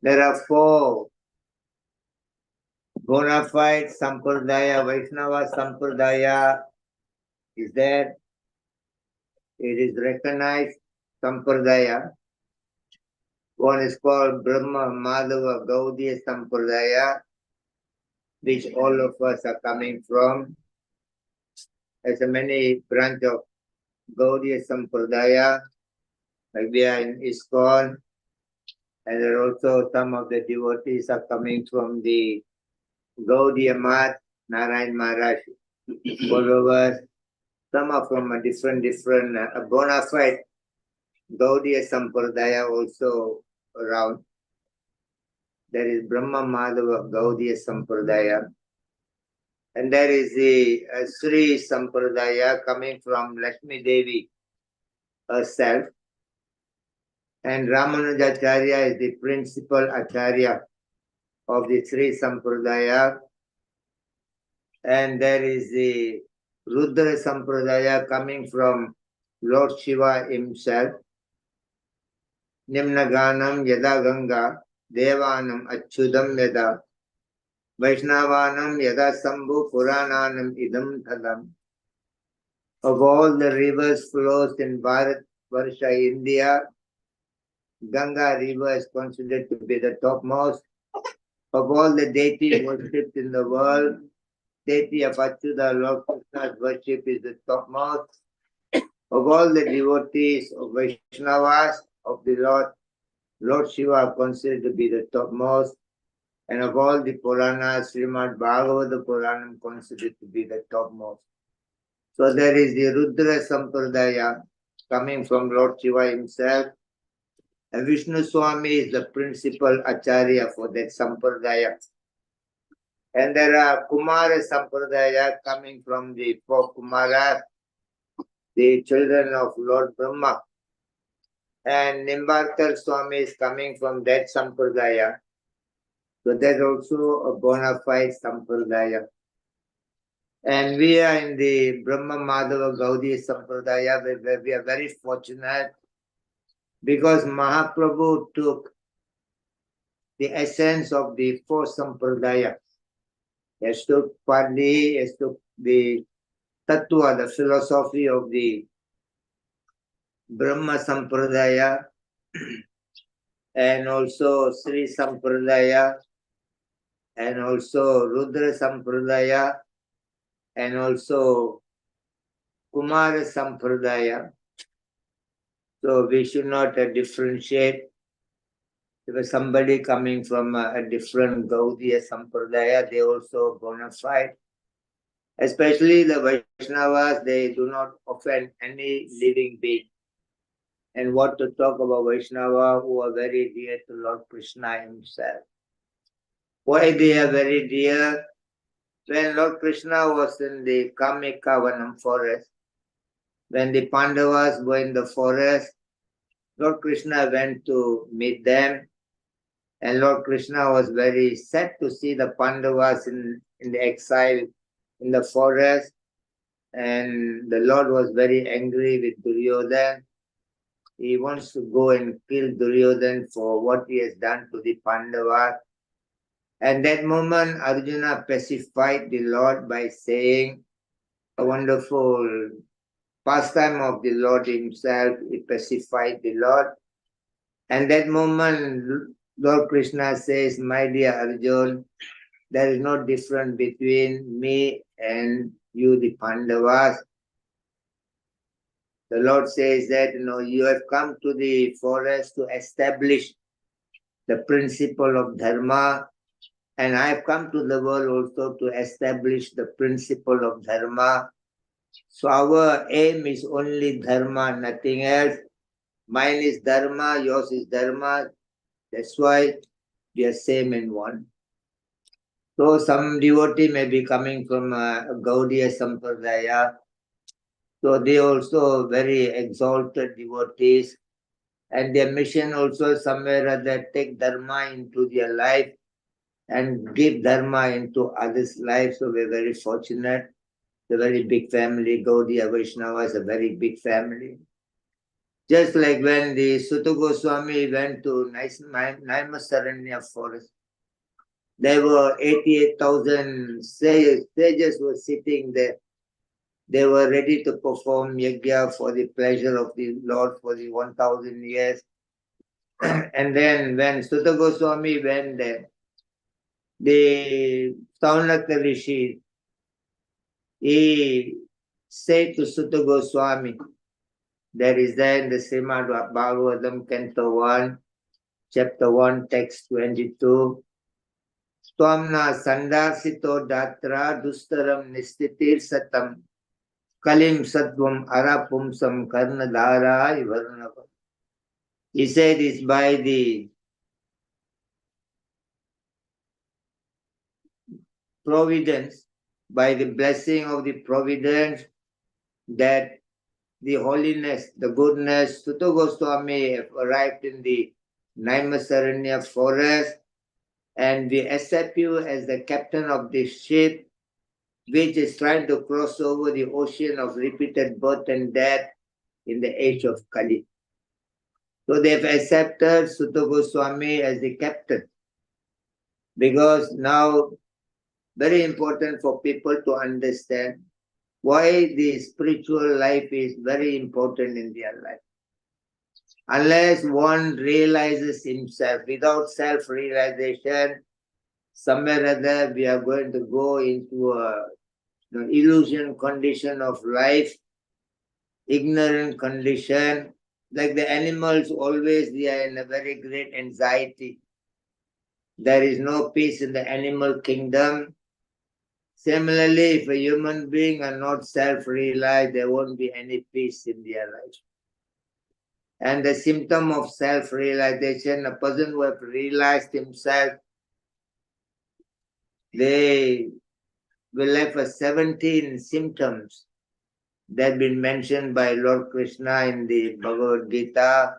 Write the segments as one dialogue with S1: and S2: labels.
S1: There are four bona fide Sampradaya. Vaishnava Sampradaya is there. It is recognized Sampradaya. One is called Brahma Madhava Gaudiya Sampradaya, which all of us are coming from. There's a many branch of Gaudiya Sampradaya, like we are in ISKCON, and there are also some of the devotees are coming from the Gaudiya Math, Narayan Maharaj followers. Some are from a different bona fide Gaudiya Sampradaya also around. There is Brahma Madhava Gaudiya Sampradaya. And there is the Sri Sampradaya coming from Lakshmi Devi herself. And Ramanujacharya is the principal Acharya of the Sri Sampradaya. And there is the Rudra Sampradaya coming from Lord Shiva himself. Nimnaganam Yada Ganga Devanam Achyudam Yada Vaishnavanam Yada Sambhu Purananam Idam Thadam. Of all the rivers flows in Bharat Varsha, India, Ganga river is considered to be the topmost. Of all the deities worshipped in the world, deity of Achyuta, Lord Krishna's worship is the topmost. Of all the devotees of Vaishnavas of the Lord Shiva are considered to be the topmost. And of all the Puranas, Srimad Bhagavata Puranam considered to be the topmost. So there is the Rudra Sampradaya coming from Lord Shiva himself. And Vishnu Swami is the principal Acharya for that Sampradaya. And there are Kumara Sampradaya coming from the four Kumaras, the children of Lord Brahma. And Nimbarkar Swami is coming from that Sampradaya. So there's also a bona fide Sampradaya. And we are in the Brahma Madhava Gaudiya Sampradaya, where we are very fortunate because Mahaprabhu took the essence of the four Sampradaya. He took partly, he took the Tattva, the philosophy of the Brahma Sampradaya, and also Sri Sampradaya, and also Rudra Sampradaya, and also Kumara Sampradaya. So we should not differentiate. If somebody coming from a different Gaudiya Sampradaya, they also bona fide. Especially the Vaishnavas, they do not offend any living being. And what to talk about Vaishnava who are very dear to Lord Krishna himself. Why they are very dear? When Lord Krishna was in the Kamikavanam forest, when the Pandavas were in the forest, Lord Krishna went to meet them. And Lord Krishna was very sad to see the Pandavas in the exile in the forest. And the Lord was very angry with Duryodhana. He wants to go and kill Duryodhana for what he has done to the Pandavas. And that moment, Arjuna pacified the Lord by saying a wonderful pastime of the Lord himself. He pacified the Lord. And that moment, Lord Krishna says, my dear Arjuna, there is no difference between me and you, the Pandavas. The Lord says that, you have come to the forest to establish the principle of dharma, and I have come to the world also to establish the principle of dharma. So our aim is only dharma, nothing else. Mine is dharma, yours is dharma. That's why we are same in one. So some devotee may be coming from Gaudiya Sampradaya. So they also very exalted devotees. And their mission also somewhere or other take dharma into their life and give dharma into others' lives. So we're very fortunate. It's a very big family. Gaudiya Vaishnava is a very big family. Just like when the Sutta Goswami went to Naimasaranya forest, there were 88,000 sages were sitting there. They were ready to perform yajna for the pleasure of the Lord for the 1,000 years. And then when Sutta Goswami went there, the Saunaka Rishi, he said to Sutta Goswami, that is there in the Srimad Bhagavatam, Canto 1, Chapter 1, Text 22. Swamna Sandarsito Datra Dustaram Nistitir Satam Kalim Sattvam Arapumsam Karnadhara Ivarnava. He said it's by the providence, by the blessing of the providence, that the holiness, the goodness, Sutta Goswami arrived in the Naimasaranya forest, and we accept you as the captain of this ship, which is trying to cross over the ocean of repeated birth and death in the age of Kali. So they've accepted Sutta Goswami as the captain, because now very important for people to understand why the spiritual life is very important in their life. Unless one realizes himself, without self-realization, somewhere or other we are going to go into a illusion condition of life, ignorant condition. Like the animals, always they are in a very great anxiety. There is no peace in the animal kingdom. Similarly, if a human being are not self-realized, there won't be any peace in their life. And the symptom of self-realization, a person who have realized himself, they will have 17 symptoms that have been mentioned by Lord Krishna in the Bhagavad Gita,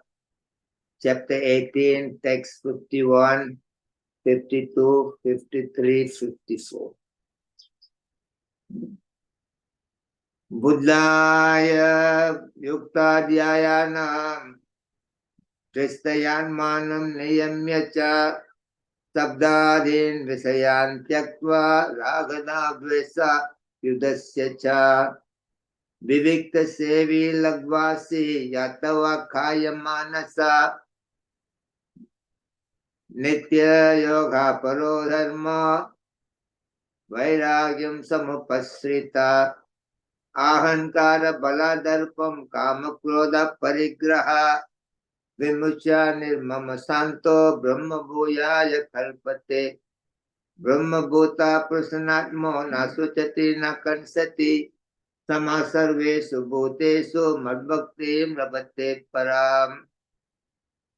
S1: chapter 18, text 51, 52, 53, 54. Buddhaya yuktadhyayanam tristayan manam niyamya sabdadin visayan tyaktva raghana dvesa yudasya cha vivikta sevi lagvasi yatava khaya manasa nitya yoga paro dharma vairagyam samupasrita ahankara baladarpam kama krodha parigraha vimucha nirmama santo brahma bhuyaya kalpate brahma bhuta prasanatmo nasuchati nakansati sama sarvesu bhutesu madbhaktim rabate param.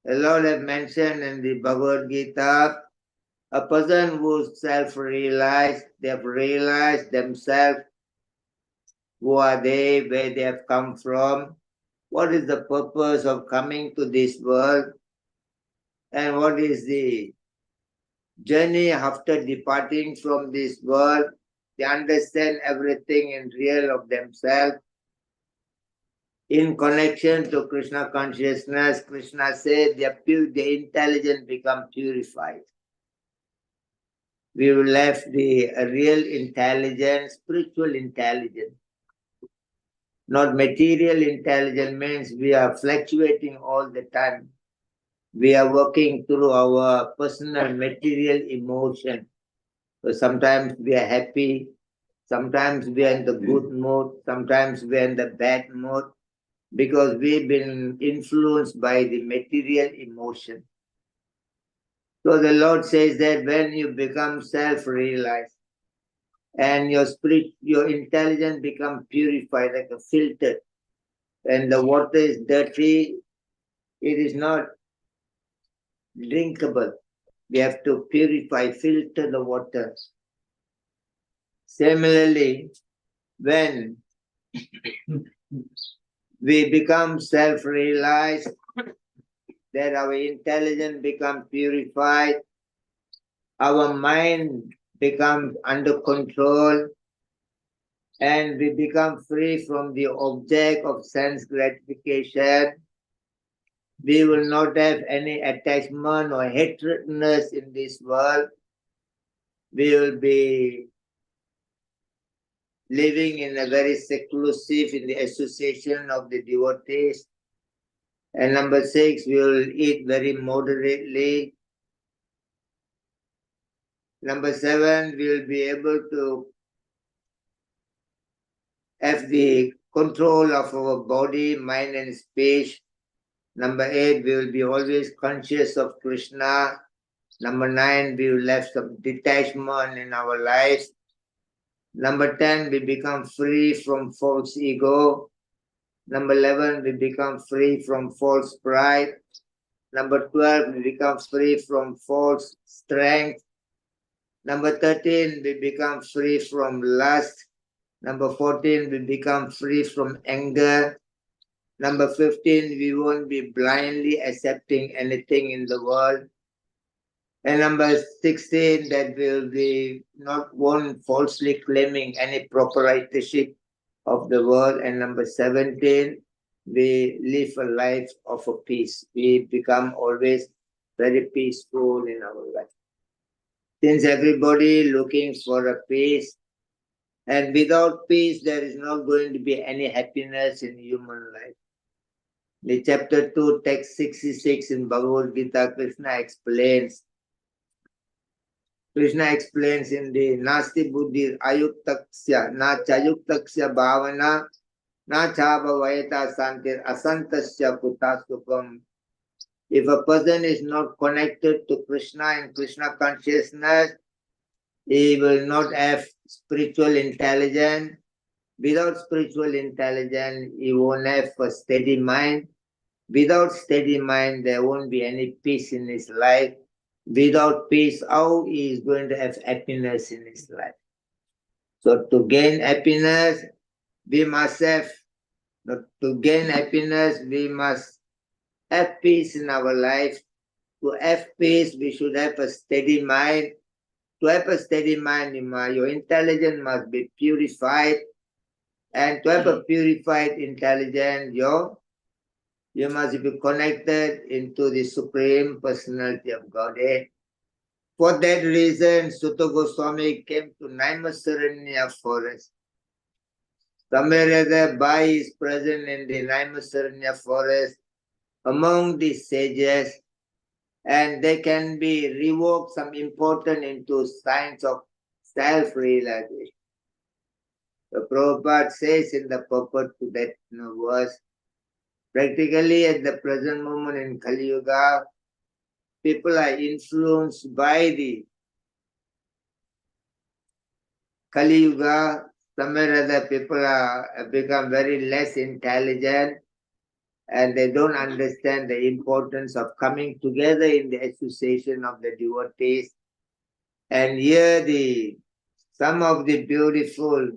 S1: The Lord has mentioned in the Bhagavad Gita, a person who self-realized, they have realized themselves, who are they, where they have come from, what is the purpose of coming to this world, and what is the journey after departing from this world. They understand everything in real of themselves. In connection to Krishna consciousness, Krishna said the intelligence become purified. We will left the real intelligence, spiritual intelligence. Not material intelligence means we are fluctuating all the time. We are working through our personal material emotion. So sometimes we are happy, sometimes we are in the good mood, sometimes we are in the bad mood, because we've been influenced by the material emotion. So the Lord says that when you become self-realized and your spirit, your intelligence become purified like a filter, and the water is dirty, it is not drinkable. We have to purify, filter the water. Similarly, when we become self-realized, that our intelligence becomes purified, our mind becomes under control, and we become free from the object of sense gratification, We will not have any attachment or hatredness in this world. We will be living in a very seclusive in the association of the devotees. And number 6, we will eat very moderately. Number 7, we will be able to have the control of our body, mind and speech. Number 8, we will be always conscious of Krishna. Number 9, we will have some detachment in our lives. Number 10, we become free from false ego. Number 11, we become free from false pride. Number 12, we become free from false strength. Number 13, we become free from lust. Number 14, we become free from anger. Number 15, we won't be blindly accepting anything in the world. And number 16, that will be won't falsely claiming any proprietorship of the world. And number 17, we live a life of a peace. We become always very peaceful in our life. Since everybody looking for a peace, and without peace, there is not going to be any happiness in human life. The chapter 2, text 66 in Bhagavad Gita, Krishna explains in the Nasti Buddhi Ayuktaksya, Na Chayuktaksya Bhavana, Na Chaba Vayata Santir Asantasya Kutasukam. If a person is not connected to Krishna and Krishna consciousness, he will not have spiritual intelligence. Without spiritual intelligence, he won't have a steady mind. Without steady mind, there won't be any peace in his life. Without peace, how he is going to have happiness in his life? So to gain happiness, we must have peace in our life. To have peace, we should have a steady mind. To have a steady mind, your intelligence must be purified. And to have a purified intelligence, you must be connected into the Supreme Personality of Godhead. For that reason, Sutta Goswami came to Naimisaranya forest. Somewhere Bai is present in the Naimisaranya forest among the sages, and they can be revoked some important into science of self-realization. The Prabhupada says in the purport to that verse, practically at the present moment in Kali Yuga, people are influenced by the Kali Yuga. Somewhere other people have become very less intelligent and they don't understand the importance of coming together in the association of the devotees. And here some of the beautiful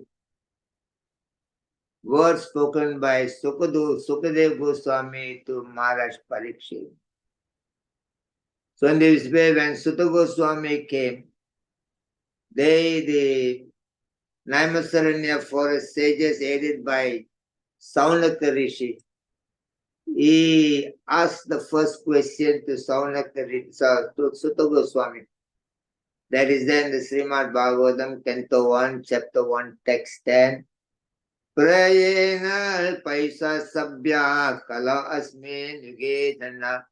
S1: words spoken by Sukadev Goswami to Maharaj Parikshit. So in this way, when Sutta Goswami came, the Naimisaranya forest sages aided by Saunaka Rishi, he asked the first question to to Sutta Goswami. That is then the Srimad Bhagavatam, Canto 1, Chapter 1, Text 10. Prayena paisa sabya kala asmin yugetana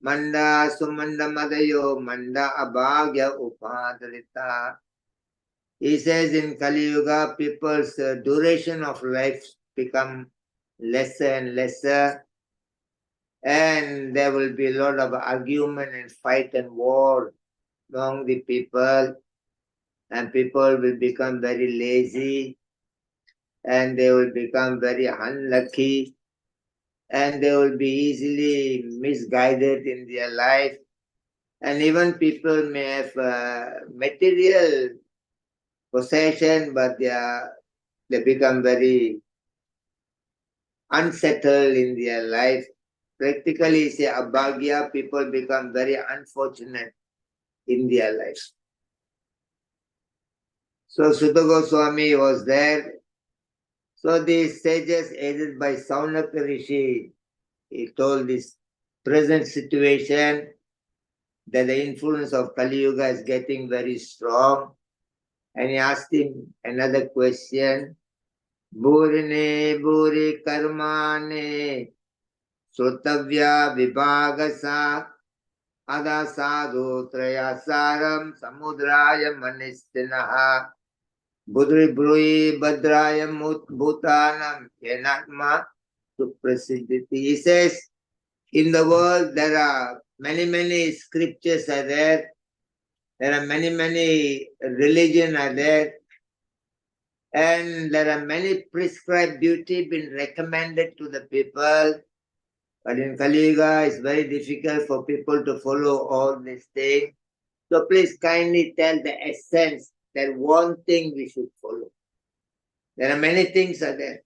S1: manda sumanda madayo manda abhagya upadrita. He says in Kali Yuga, people's duration of life become lesser and lesser, and there will be a lot of argument and fight and war among the people, and people will become very lazy, and they will become very unlucky, and they will be easily misguided in their life, and even people may have material possession, but they become very unsettled in their life. Practically, say abhagya, people become very unfortunate in their life. So Sutta Goswami was there. So the sages aided by Saunaka Rishi, he told this present situation, that the influence of Kali Yuga is getting very strong. And he asked him another question. Burine buri karmane srutavya vibhagasa ada sadhu trayasaram samudraya manistinaha budri brui badraya bhutanam yenatma suprasiddhiti. He says, in the world there are many scriptures are there. There are many religions are there. And there are many prescribed duty been recommended to the people. But in Kali Yuga, it's very difficult for people to follow all these things. So please kindly tell the essence, that one thing we should follow. There are many things are there.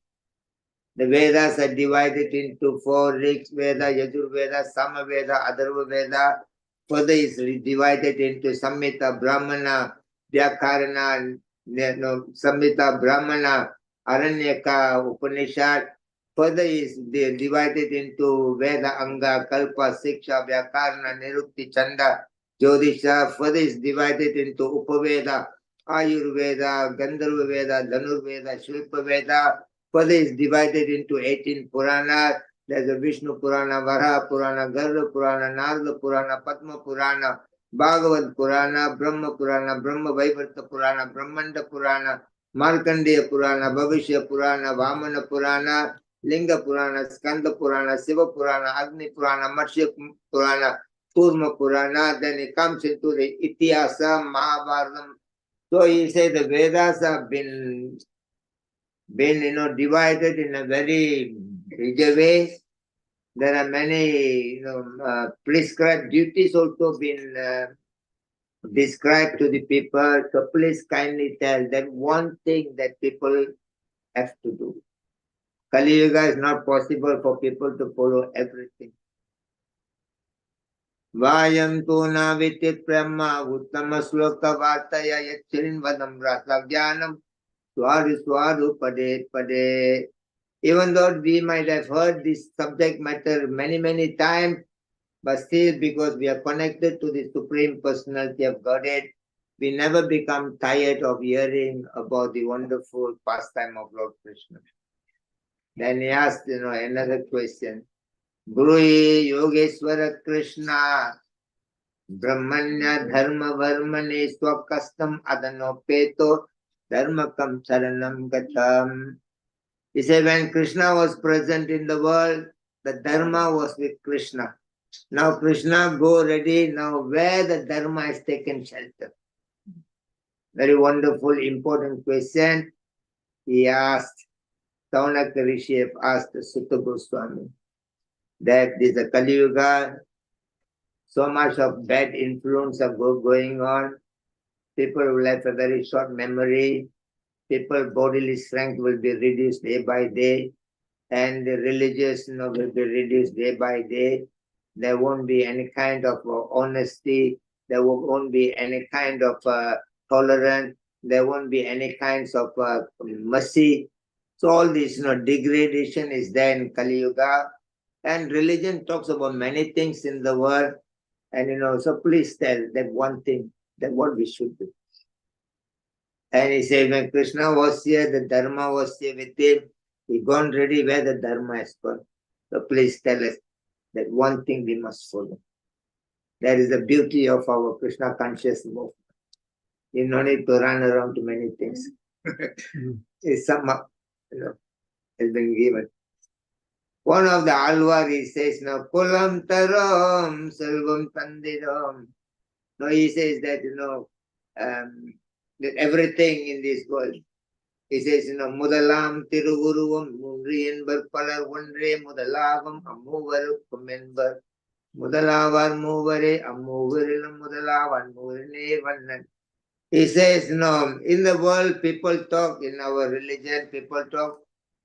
S1: The Vedas are divided into 4: Rig Veda, Yajur Veda, Sama Veda, Atharva Veda. Further is divided into Samhita, Brahmana, Vyakarana, Samhita, Brahmana, Aranyaka, Upanishad. Further is divided into Veda, Anga, Kalpa, Siksha, Vyakarana, Nirukti, Chanda, Jyotisha. Further is divided into Upaveda, Ayurveda, Gandharva Veda, Dhanurveda, Shilpa Veda. Further is divided into 18 Puranas. There's a Vishnu Purana, Varaha Purana, Garuda Purana, Narada Purana, Padma Purana, Bhagavad Purana, Brahma Purana, Brahma Vaivarta Purana, Brahmanda Purana, Markandeya Purana, Bhavishya Purana, Vamana Purana, Linga Purana, Skanda Purana, Siva Purana, Agni Purana, Matsya Purana, Kurma Purana. Then it comes into the Itihasa, Mahabharata. So he said the Vedas have been divided in a very big way. There are many prescribed duties also been described to the people. So please kindly tell that one thing that people have to do. Kali Yuga is not possible for people to follow everything. Vayam tu na vitit prema uttama sloka vartaya yacchirin vadam rasa jnanam swadu pade. Even though we might have heard this subject matter many times, but still because we are connected to the Supreme Personality of Godhead, we never become tired of hearing about the wonderful pastime of Lord Krishna. Then he asked, another question. Brui Yogeshwara Krishna Brahmanya Dharma Varmane Swakastam Adanopeto Dharmakam Saranam Gatam. He said, when Krishna was present in the world, the Dharma was with Krishna. Now Krishna go ready, now where the Dharma has taken shelter. Very wonderful, important question. He asked, Saunaka Rishi asked Sutta Goswami, that this is a Kali Yuga, so much of bad influence are going on. People will have a very short memory. People's bodily strength will be reduced day by day, and the religious will be reduced day by day. There won't be any kind of honesty. There won't be any kind of tolerance. There won't be any kinds of mercy. So all this degradation is there in Kali Yuga. And religion talks about many things in the world. And so please tell that one thing, that what we should do. And he said, when Krishna was here, the Dharma was here with him. He gone ready where the Dharma is gone. So please tell us that one thing we must follow. That is the beauty of our Krishna conscious movement. You don't need to run around to many things. It's some, has been given. One of the Alvar, he says, Kulam taram selvam tandiram. No, he says that, that everything in this world. He says, Mudalam Tiruguruvam Mundriyan Barpalar Wandre Mudalavam Amuvaru Kumenbar Mudalavar Muvare Amuvaril Mudalavan Murine Vandan. He says, in the world people talk, in our religion people talk,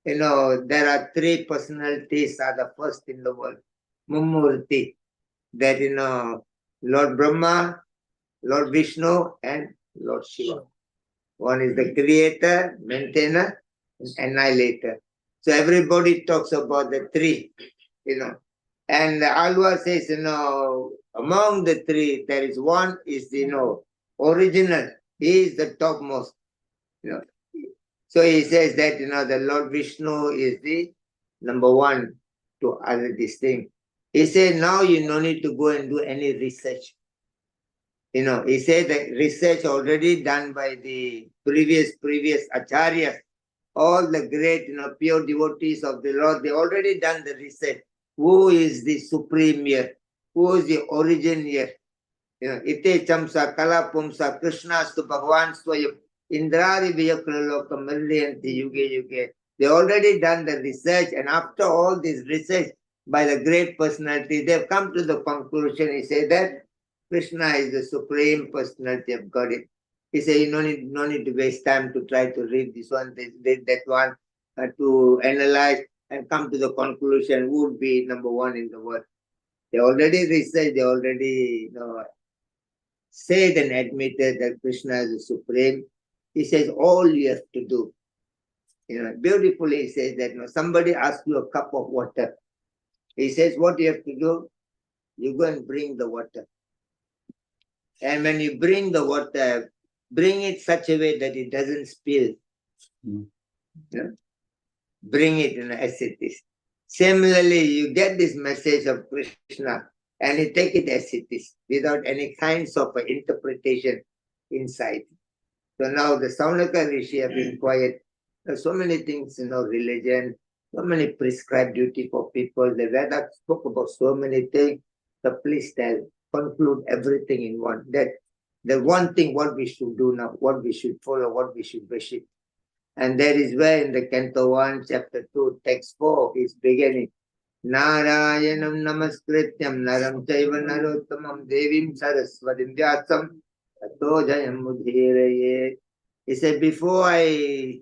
S1: there are three personalities are the first in the world. Mummurti, that Lord Brahma, Lord Vishnu, and Lord Shiva. One is the creator, maintainer, and annihilator. So everybody talks about the three, And Alva says, among the three, there is one is, original. He is the topmost. You know. So he says that, the Lord Vishnu is the number one to other this thing. He said, now you no need to go and do any research. He said that research already done by the previous acharyas, all the great, pure devotees of the Lord, they already done the research. Who is the supreme here? Who is the origin here? Ite chamsa kala pumsa Krishnastu Bhagavan Swayam Indradi Vyakra Milyanti Yuge Yuge. They already done the research, and after all this research by the great personality, they've come to the conclusion. He said that Krishna is the supreme personality of Godhead. He said, you no need to waste time to try to read this one, that one, to analyze and come to the conclusion who would be number one in the world. They already researched, they already said and admitted that Krishna is the supreme. He says, all you have to do. Beautifully he says that somebody asks you a cup of water. He says, what you have to do? You go and bring the water. And when you bring the water, bring it such a way that it doesn't spill. Bring it as it is. Similarly, you get this message of Krishna and you take it as it is, without any kinds of interpretation inside. So now the Saunaka Rishi have been quiet. There's so many things, religion, so many prescribed duty for people. The Vedas spoke about so many things. So please conclude everything in one. That the one thing, what we should do now, what we should follow, what we should worship. And that is where in the Canto 1, Chapter 2, Text 4 is beginning. Narayanam namaskrityam naram chaiva narottamam devim saraswatim vyasam tato jayam mudhiraye. He said, before I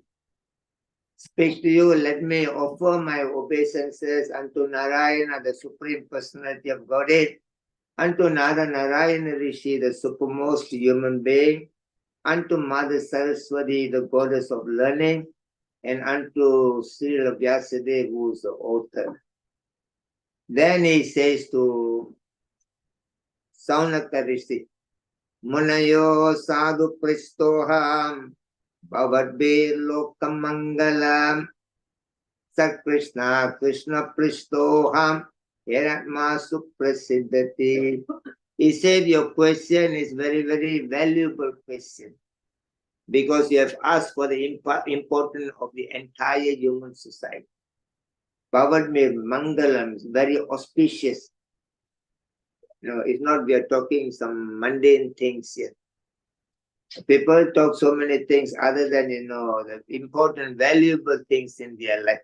S1: speak to you, let me offer my obeisances unto Narayana, the Supreme Personality of Godhead, unto Nada Narayana Rishi, the supermost human being, unto Mother Saraswati, the goddess of learning, and unto Srila Vyasadeva, who is the author. Then he says to Saunaka Rishi, Munayo sadhu pristoham bhavadbir lokam mangalam Sat Krishna Krishna pristoham yaratma suprasiddhati. He said your question is very, very valuable question, because you have asked for the importance of the entire human society. Bhavadbir mangalam is very auspicious. It's not we are talking some mundane things here. People talk so many things other than, the important, valuable things in their life.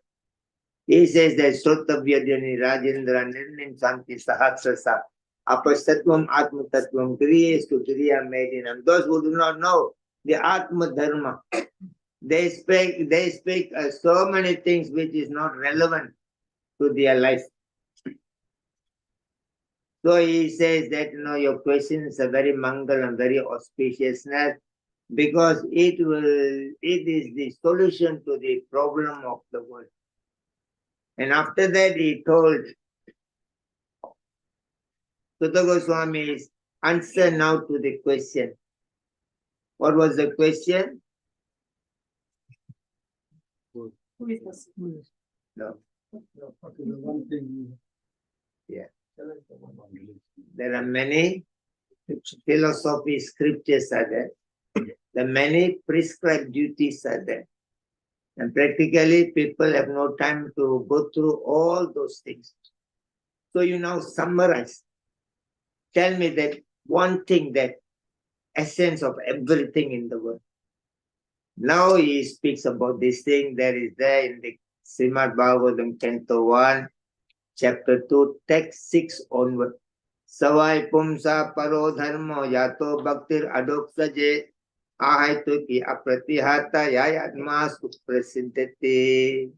S1: He says that Srotavyadhyani Rajendra Nirnim Santi Sahatsasa Apasatvam Atma Tattvam Kriyestu Kriya Medinam. Those who do not know the Atma Dharma, they speak so many things which is not relevant to their life. So he says that, your questions are very mangal and very auspiciousness, because it is the solution to the problem of the world. And after that he told Sutta Goswami's answer now to the question. What was the question?
S2: Who is the supreme?
S1: No.
S2: One thing.
S1: Yeah. There are many philosophy scriptures are there. The many prescribed duties are there. And practically people have no time to go through all those things. So you now summarize. Tell me that one thing, that essence of everything in the world. Now he speaks about this thing that is there in the Srimad Bhagavatam, Canto 1, Chapter 2, Text 6 onward. Savai pumsa paro dharmo yato bhaktir adoksaje ahaitu ki apratihata yayatma suprasiddhati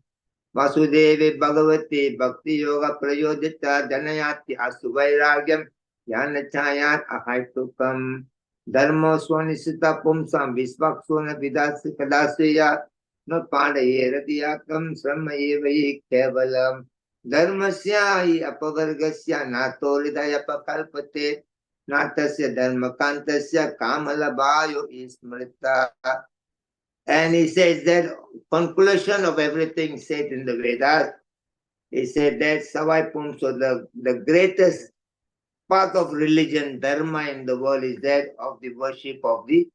S1: vasudeve bhagavati bhakti yoga prayodhita janayati asuvairagyam yanachayat ahaitukam dharmo swanisita pumsam visvaksuna vidasi kadasya no pandaye radiyakam sramaye vayi kevalam. Dharmasya hi apavargasya nato hridaya pakalpate natasya dharmakantasya kamalabhayo ismrita. And he says that conclusion of everything said in the Vedas, he said that Savai Pumso, the greatest path of religion, dharma in the world is that of the worship of the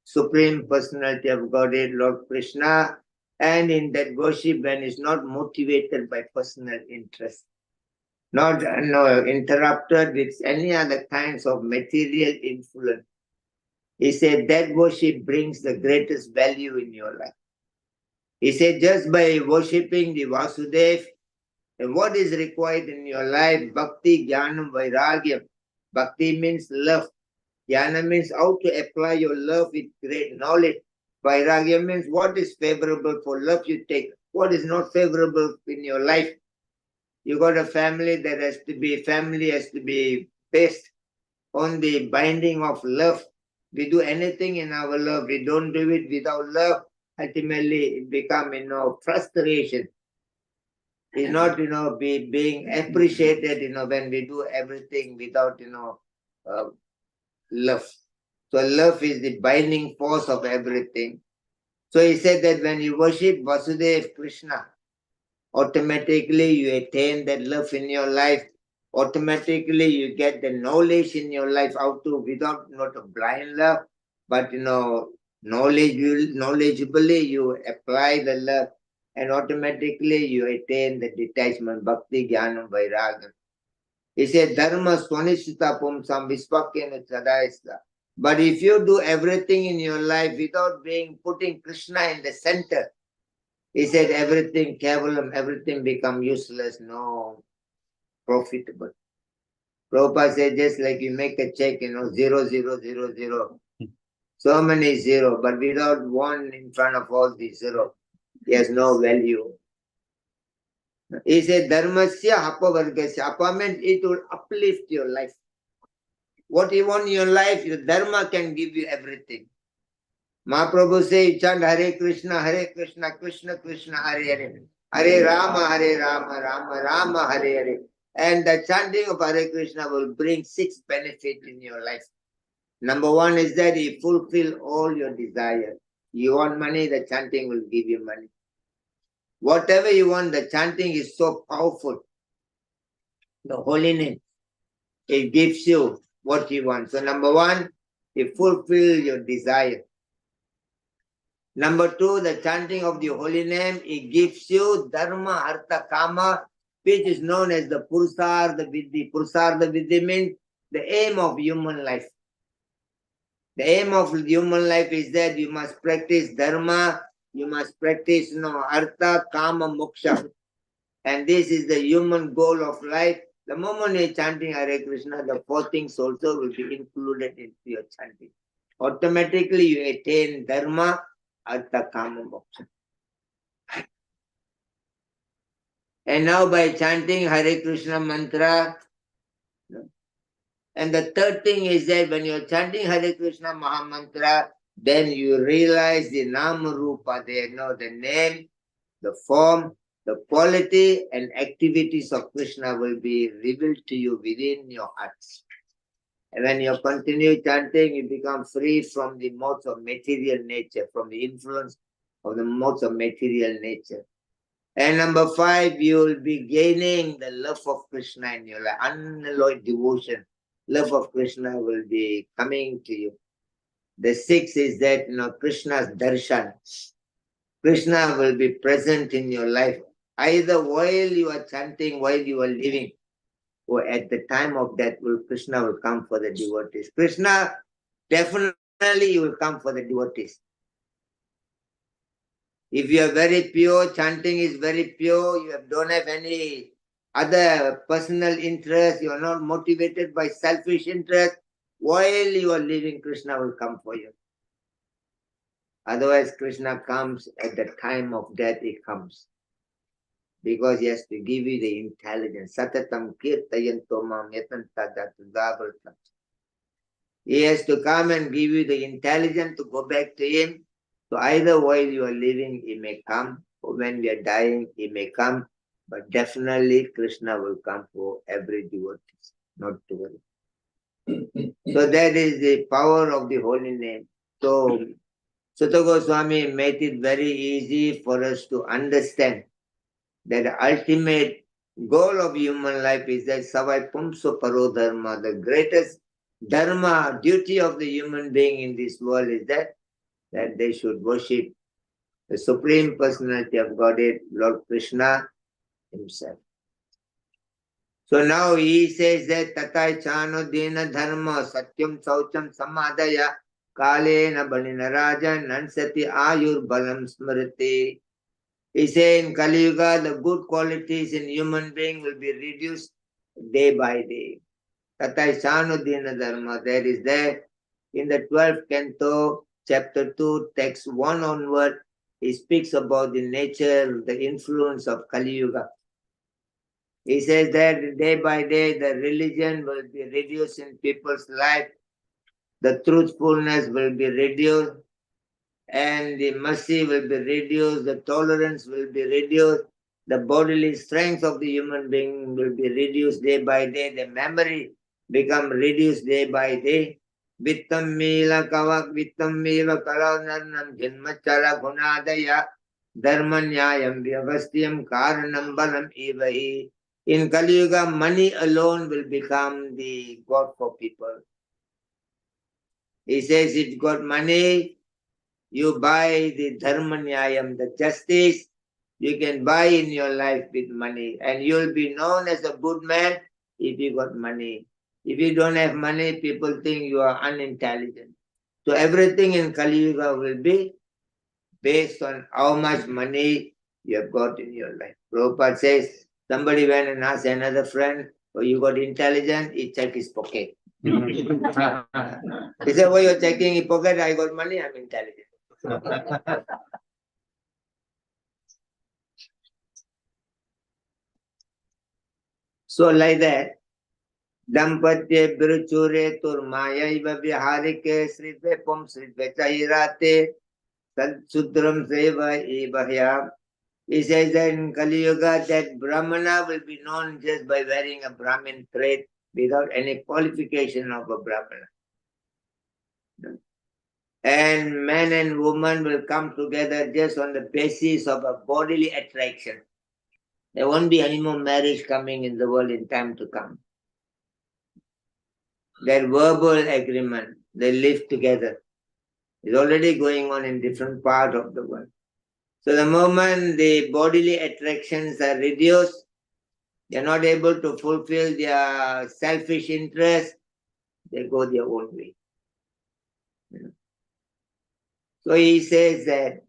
S1: Supreme Personality of Godhead, Lord Krishna. And in that worship, when it's not motivated by personal interest, not interrupted with any other kinds of material influence. He said that worship brings the greatest value in your life. He said just by worshipping the Vasudev, and what is required in your life, Bhakti, Jnanam, Vairagyam. Bhakti means love. Jnana means how to apply your love with great knowledge. Vairagyam means what is favorable for love you take. What is not favorable in your life. You got a family that has to be based on the binding of love. We do anything in our love. We don't do it without love. Ultimately, it becomes, frustration. It's not, being appreciated, when we do everything without, love. So love is the binding force of everything. So he said that when you worship Vasudeva Krishna, automatically you attain that love in your life. Automatically you get the knowledge in your life how to, without not a blind love, but knowledgeably you apply the love, and automatically you attain the detachment, bhakti, jnanam, vairagam. He said, dharma swanishita pumsam vispakena chadaisla. But if you do everything in your life without putting Krishna in the center, he said everything kevalam, everything become useless, no profitable. Prabhupada said just like you make a check, 0, 0, 0, 0. So many zero, but without one in front of all the zero, he has no value. He said dharmasya apavargasya. Apa means it will uplift your life. What you want in your life, your dharma can give you everything. Mahaprabhu say, chant Hare Krishna, Krishna Krishna, Hare Hare. Hare Rama, Rama Rama, Hare Hare. And the chanting of Hare Krishna will bring 6 benefits in your life. Number 1 is that you fulfill all your desires. You want money, the chanting will give you money. Whatever you want, the chanting is so powerful. The holy name, it gives you what you want. So number 1, you fulfill your desire. Number 2, the chanting of the holy name, it gives you dharma, artha, kama, which is known as the purusartha viddhi. Purusartha viddhi means the aim of human life. The aim of human life is that you must practice dharma, you must practice artha, kama, moksha. And this is the human goal of life. The moment you're chanting Hare Krishna, the 4 things also will be included into your chanting. Automatically you attain dharma, artha, kama, moksha. And now by chanting Hare Krishna mantra, and the third thing is that when you're chanting Hare Krishna Maha Mantra, then you realize the Nama Rupa, the name, the form, the quality and activities of Krishna will be revealed to you within your hearts. And when you continue chanting, you become free from the modes of material nature, from the influence of the modes of material nature. And number 5, you will be gaining the love of Krishna in your life, unalloyed devotion. Love of Krishna will be coming to you. The 6th is that Krishna's darshan. Krishna will be present in your life, either while you are chanting, while you are living, or at the time of death, Krishna will come for the devotees. Krishna definitely will come for the devotees. If you are very pure, chanting is very pure, you don't have any other personal interest, you are not motivated by selfish interest, while you are living, Krishna will come for you. Otherwise, Krishna comes at the time of death, he comes. Because he has to give you the intelligence. Satatam kirtayanto mam yatantadatam. He has to come and give you the intelligence to go back to him. So either while you are living, he may come, or when we are dying, he may come. But definitely Krishna will come for every devotee, not to worry. So that is the power of the holy name. So Sutta Goswami made it very easy for us to understand that the ultimate goal of human life is that Savai Pumso Paro Dharma. The greatest dharma, duty of the human being in this world is that they should worship the Supreme Personality of Godhead, Lord Krishna himself. So now he says that Tatai Chano Dina Dharma Satyam Saucham Samadaya Kalena Balina Raja Nansati Ayur Balam Smriti. He says in Kali Yuga, the good qualities in human being will be reduced day by day. Tatai Chano Dina Dharma, there is there in the 12th canto, chapter 2, text 1 onward, he speaks about the nature, the influence of Kali Yuga. He says that day by day the religion will be reduced in people's life, the truthfulness will be reduced, and the mercy will be reduced, the tolerance will be reduced, the bodily strength of the human being will be reduced day by day, the memory become reduced day by day. Vittam mila kavak vittam mila kalanarnam janmachala gunadaya dharmanyayam vyavastyam karanam balam evahi. In Kali Yuga, money alone will become the God for people. He says, if you got money, you buy the dharmanyayam, the justice, you can buy in your life with money. And you'll be known as a good man if you got money. If you don't have money, people think you are unintelligent. So everything in Kali Yuga will be based on how much money you have got in your life. Prabhupada says, somebody went and asked another friend, oh, you got intelligent? He checked his pocket. He said, oh, you're checking his pocket? I got money, I'm intelligent. So like that, Dampatye Biruchure Turmaya Iva Viharike Sritve Pum Sritve Chahirate Sad Sudram Seva Ibahya. He says that in Kali Yuga that Brahmana will be known just by wearing a Brahmin thread without any qualification of a Brahmana. And man and woman will come together just on the basis of a bodily attraction. There won't be any more marriage coming in the world in time to come. Their verbal agreement, they live together, is already going on in different parts of the world. So the moment the bodily attractions are reduced, they are not able to fulfill their selfish interests, they go their own way. So he says that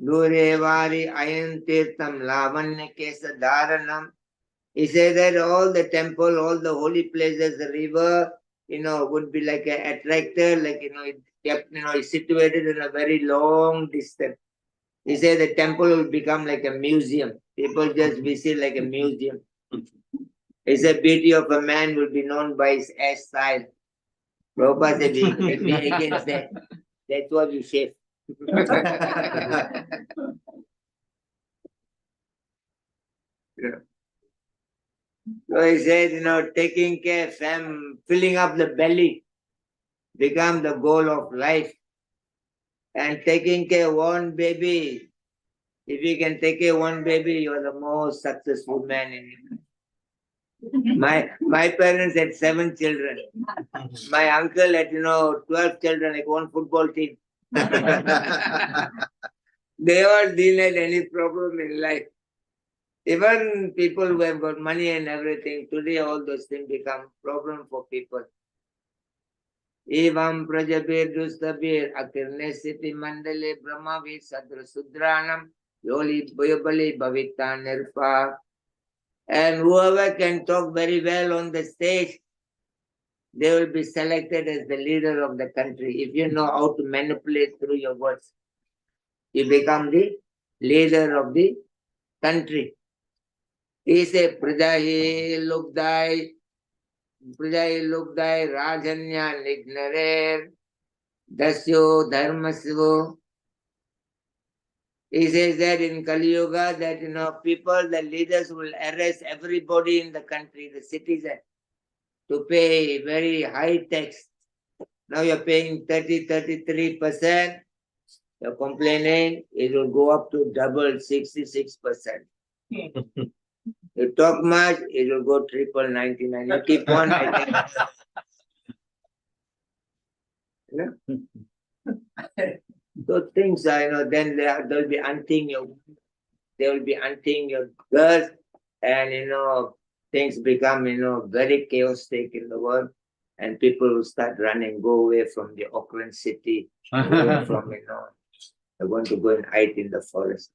S1: Durevari Ayan Tirtam Lavanya Kesa Dharanam. He says that all the temple, all the holy places, the river, would be like an attractor, like, it's situated in a very long distance. He said the temple will become like a museum. People just visit like a museum. He said beauty of a man will be known by his hairstyle. Prabhupada said, we against that. That's why we shave. So he said, taking care, filling up the belly become the goal of life. And taking care of one baby, if you can take care of one baby, you are the most successful man in life. My parents had 7 children. My uncle had 12 children, like one football team. They all didn't have any problem in life. Even people who have got money and everything, today all those things become problem for people. Evam prajabir dustabir akirne siti mandale brahmavir sadra sudranam yoli boyabali bhavita nirpa. And whoever can talk very well on the stage, they will be selected as the leader of the country. If you know how to manipulate through your words, you become the leader of the country. He said, Prajahi Lugdai Rajanya Nignarer Dasyo Dharmasyo. He says that in Kali Yuga, that people, the leaders will arrest everybody in the country, the citizen, to pay very high tax. Now you're paying 33%. You're complaining, it will go up to double 66%. You talk much, it will go triple 99. You keep on making. So things are, then they'll be hunting you. They will be hunting your girls, and things become very chaotic in the world, and people will start running, go away from the Auckland city, away from they're going to go and hide in the forest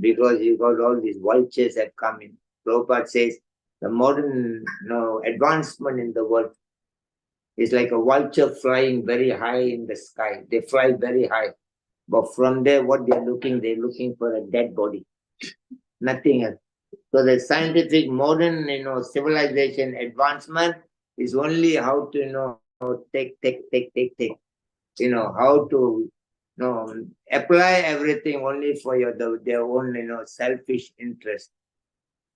S1: because you got all these vultures that come in. Prabhupada says the modern advancement in the world is like a vulture flying very high in the sky. They fly very high. But from there, what they're looking for a dead body. Nothing else. So the scientific modern, civilization advancement is only how to, take. How to, apply everything only for their own, selfish interest.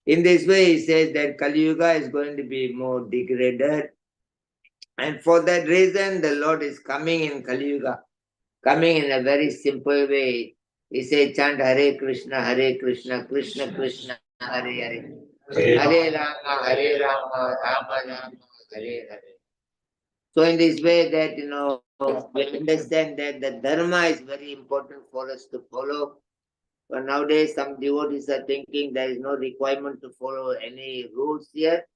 S1: In this way, he says that Kali Yuga is going to be more degraded. And for that reason, the Lord is coming in Kali Yuga. Coming in a very simple way. He says, chant Hare Krishna, Krishna Krishna, Hare Hare. Hare Rama, Rama Rama, Hare Hare. So in this way that, we understand that the dharma is very important for us to follow. But nowadays, some devotees are thinking there is no requirement to follow any rules here.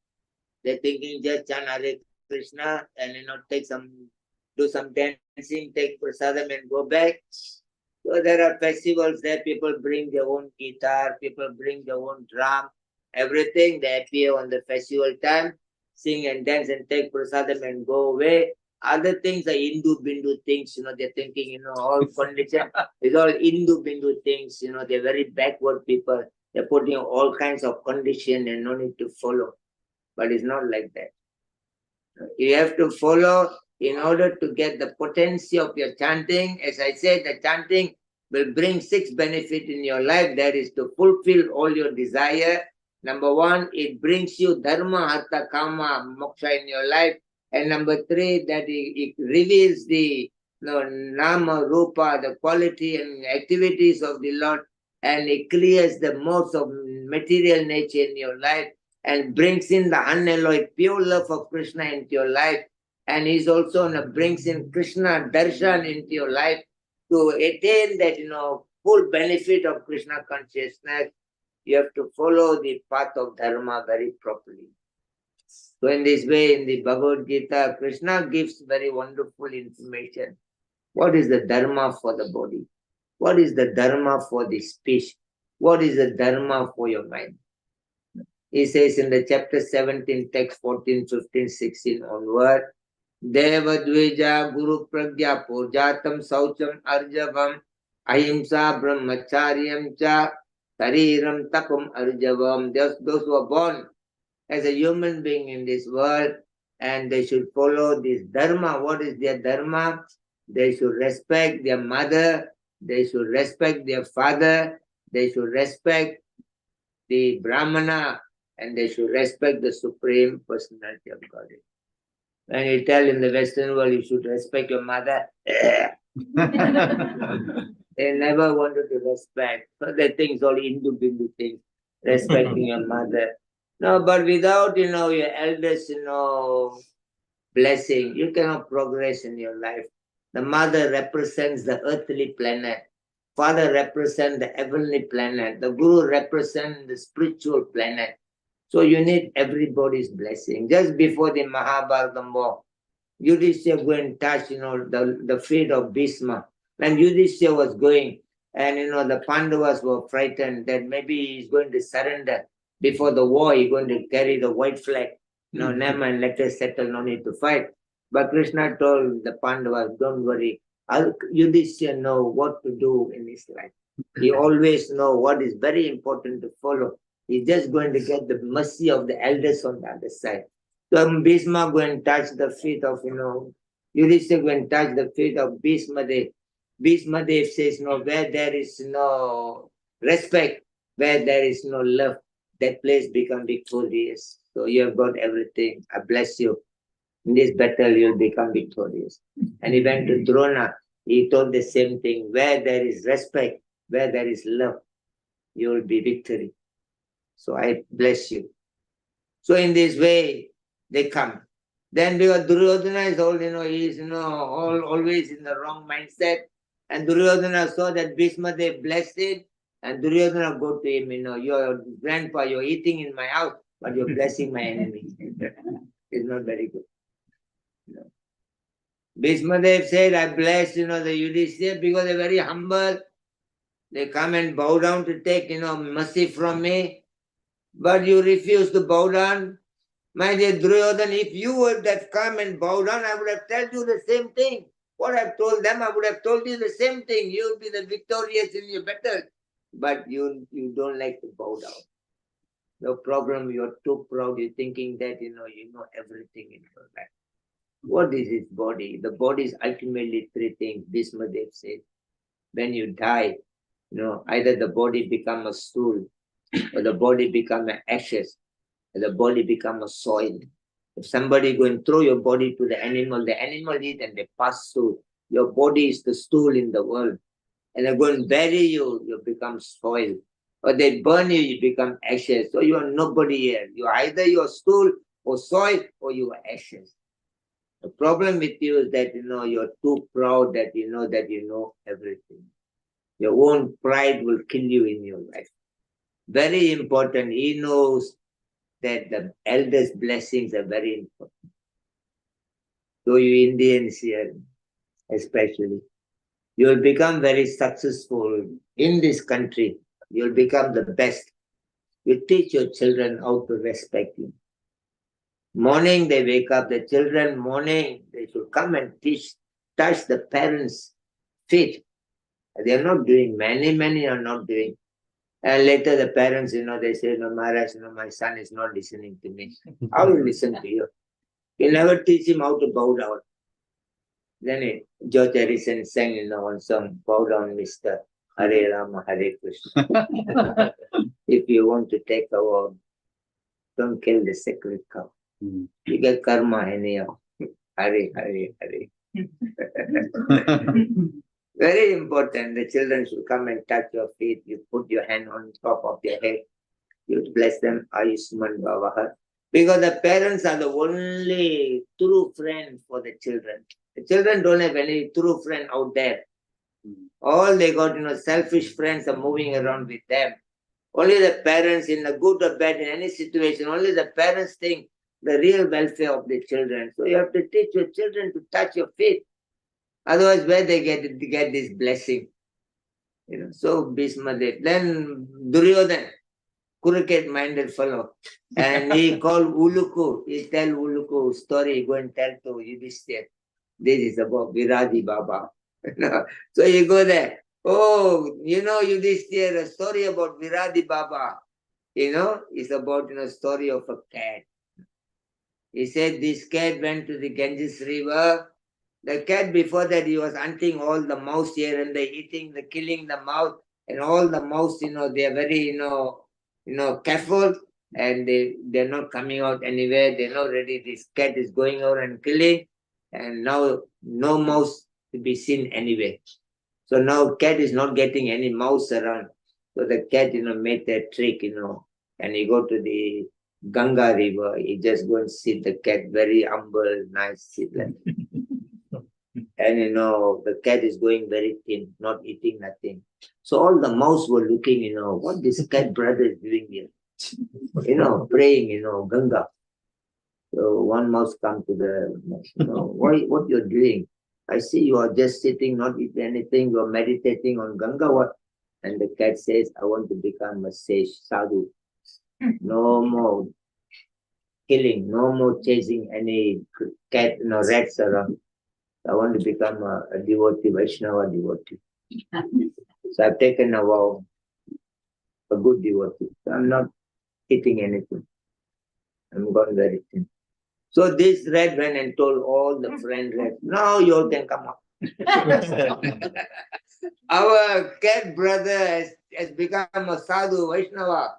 S1: They're thinking just chant Hare Krishna and, do some dancing, take prasadam and go back. So there are festivals there, people bring their own guitar, people bring their own drum, everything. They appear on the festival time, sing and dance and take prasadam and go away. Other things are Hindu-Bindu things, they're thinking, all condition is all Hindu-Bindu things, they're very backward people. They're putting all kinds of condition and no need to follow. But it's not like that. You have to follow in order to get the potency of your chanting. As I said, the chanting will bring 6 benefits in your life. That is to fulfill all your desire. Number 1, it brings you dharma, artha, kama, moksha in your life. And number 3, that it reveals the nama, rupa, the quality and activities of the Lord, and it clears the modes of material nature in your life and brings in the unalloyed pure love of Krishna into your life. And he's also brings in Krishna darshan into your life to attain that full benefit of Krishna consciousness. You have to follow the path of dharma very properly. So in this way, in the Bhagavad Gita, Krishna gives very wonderful information. What is the dharma for the body? What is the dharma for the speech? What is the dharma for your mind? He says in the chapter 17, text 14, 15, 16 onward, Deva Dvija Guru Pragya Purjatam Saucham Arjavam Ahimsa Brahmacharyam Cha Sariram Tapam Arjavam. Those who are born as a human being in this world, and they should follow this dharma. What is their dharma? They should respect their mother, they should respect their father, they should respect the Brahmana, and they should respect the Supreme Personality of Godhead. When you tell in the Western world you should respect your mother, they never wanted to respect. So they think it's all Hindu-Bindu things, respecting your mother. No, but without, your elders, blessing, you cannot progress in your life. The mother represents the earthly planet. Father represents the heavenly planet. The Guru represents the spiritual planet. So you need everybody's blessing. Just before the Mahabharata war, Yudhishthira go and touch, the feet of Bhishma. When Yudhishthira was going, and, the Pandavas were frightened that maybe he's going to surrender. Before the war, he's going to carry the white flag. Never mind, let us settle, no need to fight. But Krishna told the Pandavas, don't worry. Yudhishthira know what to do in his life. He always know what is very important to follow. He's just going to get the mercy of the elders on the other side. So Bhishma go and touch the feet of, Yudhishthira go and touch the feet of Bhishma. Bhishmadev says, no, where there is no respect, where there is no love, that place become victorious. So you have got everything. I bless you. In this battle, you'll become victorious. And he went to Drona. He told the same thing. Where there is respect, where there is love, you will be victory. So I bless you. So in this way, they come. Then because Duryodhana is all, he is, always in the wrong mindset. And Duryodhana saw that Bhishma, they blessed it. And Duryodhana go to him, your grandpa, you're eating in my house, but you're blessing my enemy. It's not very good. Bhishmadev said, I bless, the Yudhishthira because they're very humble. They come and bow down to take, mercy from me. But you refuse to bow down. My dear Duryodhana, if you would have come and bow down, I would have told you the same thing. What I've told them, I would have told you the same thing. You will be the victorious in your battle. But you don't like to bow down. No problem, you're too proud. You're thinking that, you know everything in your life. What is his body? The body is ultimately three things. Bhishmadev said, when you die, either the body become a stool, or the body become an ashes, or the body become a soil. If somebody go and throw your body to the animal eat and they pass through. Your body is the stool in the world. And they go and bury you, you become soil. Or they burn you, you become ashes. So you are nobody here. You are either your stool or soil or you are ashes. The problem with you is that, you're too proud that you know everything. Your own pride will kill you in your life. Very important. He knows that the elders' blessings are very important. So you Indians here, especially, you will become very successful in this country. You will become the best. You teach your children how to respect you. Morning they wake up, the children morning, they should come and touch the parents' feet. They are not doing, many are not doing. And later the parents, they say, no, Maharaj, my son is not listening to me. How will listen to you? You never teach him how to bow down. Then George Harrison sang, one song, bow down, Mr. Hare Rama, Hare Krishna. If you want to take a vow, don't kill the sacred cow. You get karma anyhow. Hare, Hare, Hare. Very important. The children should come and touch your feet. You put your hand on top of their head. You bless them. Ayushman Bhavaha. Because the parents are the only true friend for the children. The children don't have any true friend out there. All they got, selfish friends are moving around with them. Only the parents, in the good or bad, in any situation, only the parents think the real welfare of the children. So you have to teach your children to touch your feet. Otherwise, where they get this blessing? So Bhishma did. Then Duryodhana, crooked-minded fellow, and he called Uluku. He tell Uluku story. Go and tell to Yudhishthira. This is about Viradi Baba. So you go there. Oh, Yudhishthira, a story about Viradi Baba. It's about story of a cat. He said this cat went to the Ganges River. The cat before that, he was hunting all the mouse here and there, killing the mouse, and all the mouse, they are very, careful, and they're not coming out anywhere. They're not ready. This cat is going out and killing, and now no mouse to be seen anywhere. So now cat is not getting any mouse around. So the cat, made that trick, and he go to the Ganga River. He just go and sit the cat, very humble, nice, sit like and the cat is going very thin, not eating nothing. So all the mouse were looking, what this cat brother is doing here. Praying, Ganga. So one mouse come to the mouse, what you're doing? I see you are just sitting, not eating anything, you're meditating on Ganga, what? And the cat says, I want to become a sage, sadhu. No more killing, no more chasing any cat, rats around. I want to become a devotee, Vaishnava devotee. So I've taken a vow, a good devotee. So I'm not eating anything. I'm gone very thin. So this rat went and told all the friend rats, now you all can come up. Our cat brother has become a sadhu, Vaishnava.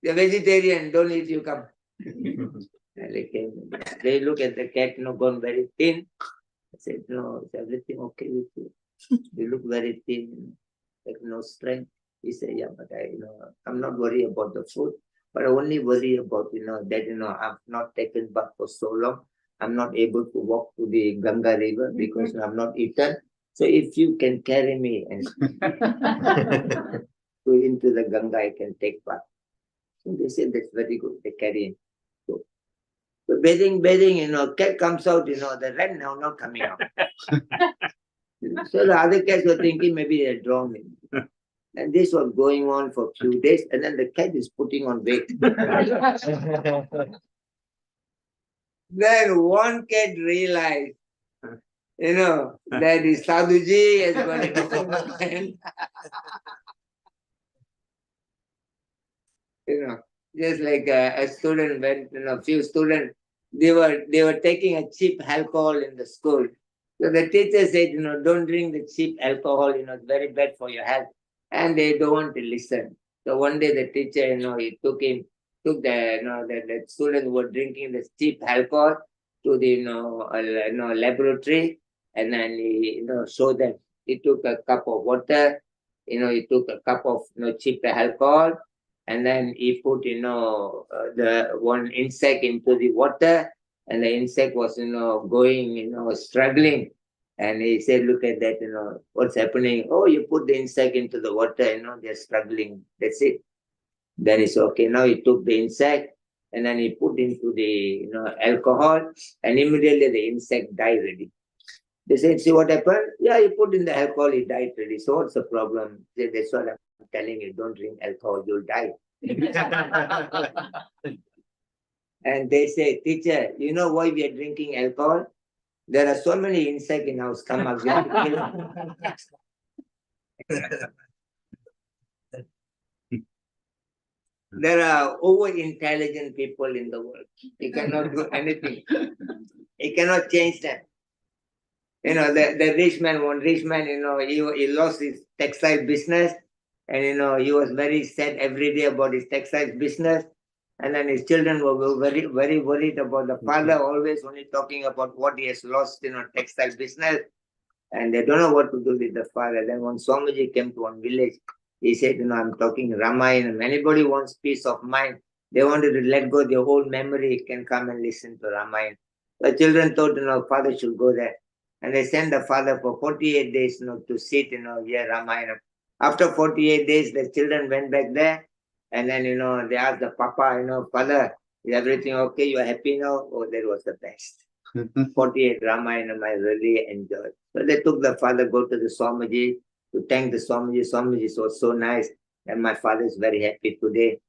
S1: The vegetarian, don't eat, you come. And they look at the cat, gone very thin. I said, no, is everything okay with you? You look very thin, like no strength. He said, yeah, but I'm not worried about the food, but I only worry about, that, I've not taken bath for so long. I'm not able to walk to the Ganga river because I've not eaten. So if you can carry me and go into the Ganga, I can take bath. So they said, that's very good. They carry him. So bathing, cat comes out, the rat now not coming out. So the other cats were thinking maybe they're drowned. And this was going on for a few days, and then the cat is putting on weight. Then one cat realized, that the Sadhuji has got a different plan. Just like a student went, few students, they were taking a cheap alcohol in the school. So the teacher said, don't drink the cheap alcohol, it's very bad for your health. And they don't want to listen. So one day the teacher, he took the students who were drinking the cheap alcohol to the, laboratory, and then he, showed them. He took a cup of water, he took a cup of, cheap alcohol, and then he put, the one insect into the water, and the insect was, going, struggling. And he said, look at that, what's happening? Oh, you put the insect into the water, they're struggling. That's it. Then he said, okay, now he took the insect, and then he put into the, alcohol, and immediately the insect died already. They said, see what happened? Yeah, you put in the alcohol, he died already. So what's the problem? They said, that's what I'm telling you, don't drink alcohol, you'll die. And they say, teacher, you know why we are drinking alcohol? There are so many insects in our stomach. We have to kill them. There are over-intelligent people in the world. You cannot do anything. You cannot change them. The rich man, he lost his textile business, and he was very sad every day about his textile business. And then his children were very, very worried about the father, always only talking about what he has lost, textile business. And they don't know what to do with the father. Then when Swamiji came to one village, he said, I'm talking Ramayana. If anybody wants peace of mind, they wanted to let go their whole memory, can come and listen to Ramayana. The children thought, father should go there. And they sent the father for 48 days, to sit, hear Ramayana. After 48 days, the children went back there. And then, they asked the papa, father, is everything okay? You are happy now? Oh, that was the best. 48 Ramayana, I really enjoyed. So they took the father, go to the Swamiji to thank the Swamiji. Swamiji was so nice, and my father is very happy today,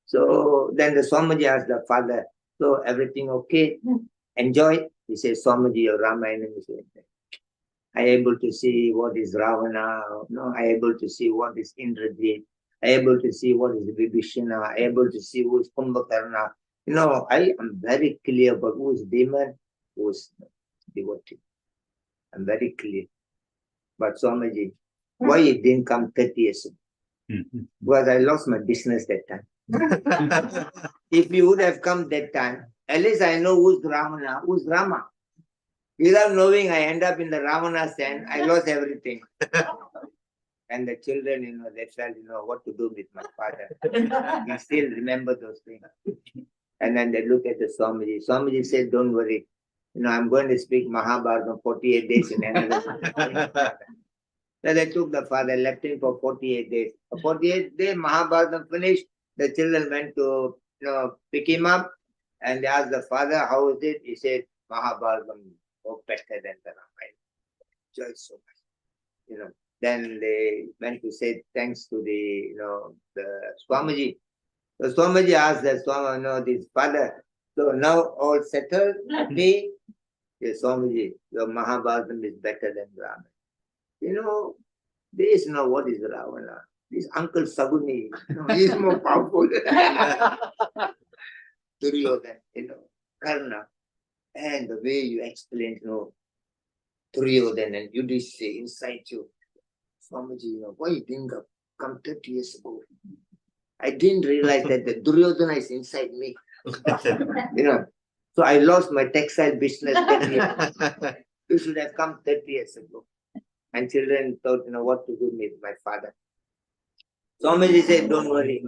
S1: So then the Swamiji asked the father, so everything okay? Enjoy? He says, Swamiji, your Ramayana is like I able to see what is Ravana, I able to see what is Indrajit, I able to see what is Vibhishana, I able to see who is Kumbhakarna. I am very clear about who is demon, who is devotee. I'm very clear. But Swamiji, why it didn't come 30 years ago? Because I lost my business that time. If you would have come that time, at least I know who's Ravana, who's Rama. Without knowing, I end up in the Ravana stand, I lost everything. And the children, they felt, what to do with my father. He still remember those things. And then they look at the Swamiji. Swamiji said, don't worry. I'm going to speak Mahabharata 48 days in another. So they took the father, left him for 48 days. For 48 days, Mahabharata finished. The children went to, pick him up. And they asked the father, how is it? He said, Mahabharata was better than the Ramayana. Enjoyed so much. Then they went to say thanks to the Swamiji. So Swamiji asked the Swami, this father, so now all settled, happy? Yes, Swamiji, your Mahabharata is better than Ramayana. This what is Ravana? This Uncle Saguni, he is more powerful. Duryodhana, Karna. And the way you explain, Duryodhana and Yudhishthira inside you. Swamiji, why you didn't come 30 years ago? I didn't realize that the Duryodhana is inside me. So I lost my textile business 10 years. You should have come 30 years ago. And children thought, what to do with my father. Swamiji said, don't worry.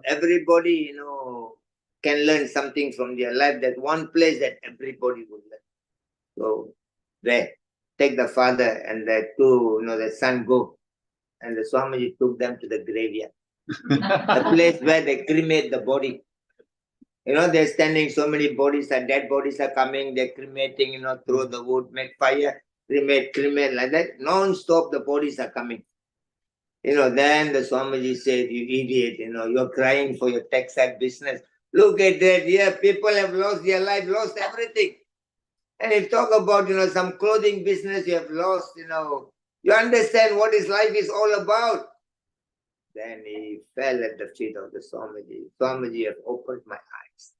S1: Everybody, can learn something from their life. That one place that everybody would learn. So there, take the father and the two, the son go. And the Swamiji took them to the graveyard. The place where they cremate the body. They're standing, so many bodies dead bodies are coming, they're cremating, throw the wood, make fire, cremate, like that. Non-stop the bodies are coming. Then the Swamiji said, you idiot, you're crying for your textile business. Look at that, here people have lost their life, lost everything. And if talk about, some clothing business you have lost, you understand what his life is all about. Then he fell at the feet of the Swamiji. Swamiji have opened my eyes.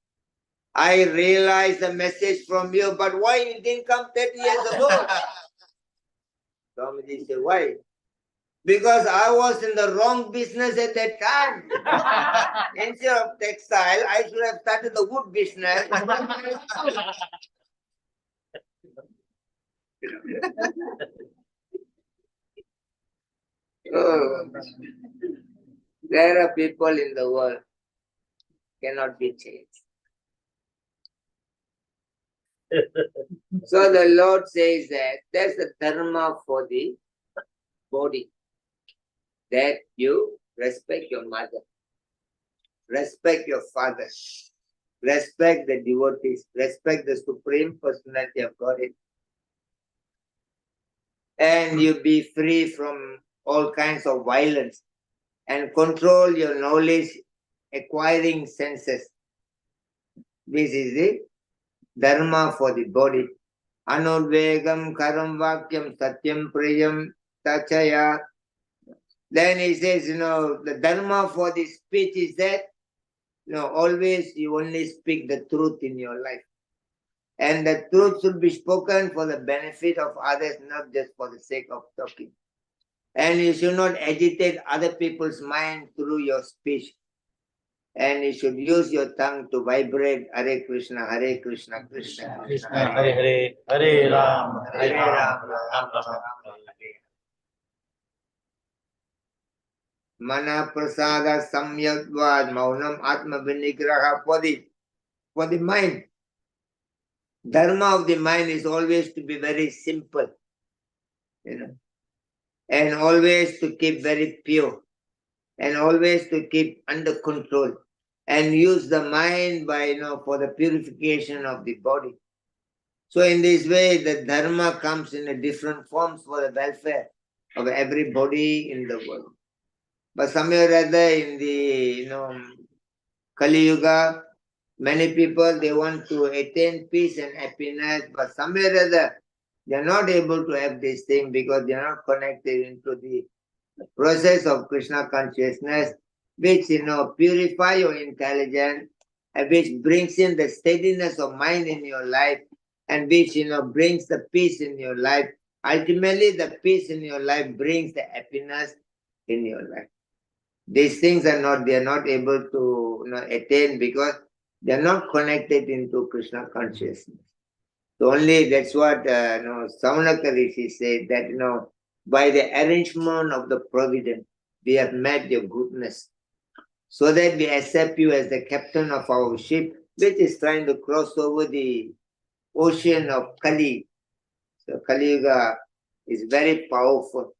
S1: I realized the message from you, but why you didn't come 30 years ago? Swamiji said, why? Because I was in the wrong business at that time. Instead of textile, I should have started the wood business. Oh, there are people in the world cannot be changed. So the Lord says that there's a dharma for the body, that you respect your mother, respect your father, respect the devotees, respect the Supreme Personality of Godhead, and you be free from all kinds of violence and control your knowledge, acquiring senses. This is the dharma for the body. Anudvegam karam vakyam satyam priyam tachaya. Then he says, the dharma for the speech is that, always you only speak the truth in your life. And the truth should be spoken for the benefit of others, not just for the sake of talking. And you should not agitate other people's mind through your speech. And you should use your tongue to vibrate Hare Krishna, Krishna
S2: Krishna,
S3: Hare Hare, Hare Ram,
S1: Hare Ram,
S3: Ram Ram,
S1: Hare. Mana prasada samyadvad maunam atma vinigraha for the mind. Dharma of the mind is always to be very simple, and always to keep very pure, and always to keep under control, and use the mind by, for the purification of the body. So in this way, the dharma comes in a different forms for the welfare of everybody in the world. But somewhere or other in the, Kali Yuga, many people, they want to attain peace and happiness, but somewhere or other, they are not able to have this thing because they are not connected into the process of Krishna consciousness, which, purify your intelligence, and which brings in the steadiness of mind in your life, and which, brings the peace in your life. Ultimately, the peace in your life brings the happiness in your life. These things they are not able to attain because they are not connected into Krishna consciousness. So only that's what Saunaka Rishi said, that by the arrangement of the providence, we have met your goodness, so that we accept you as the captain of our ship, which is trying to cross over the ocean of Kali. So Kali Yuga is very powerful.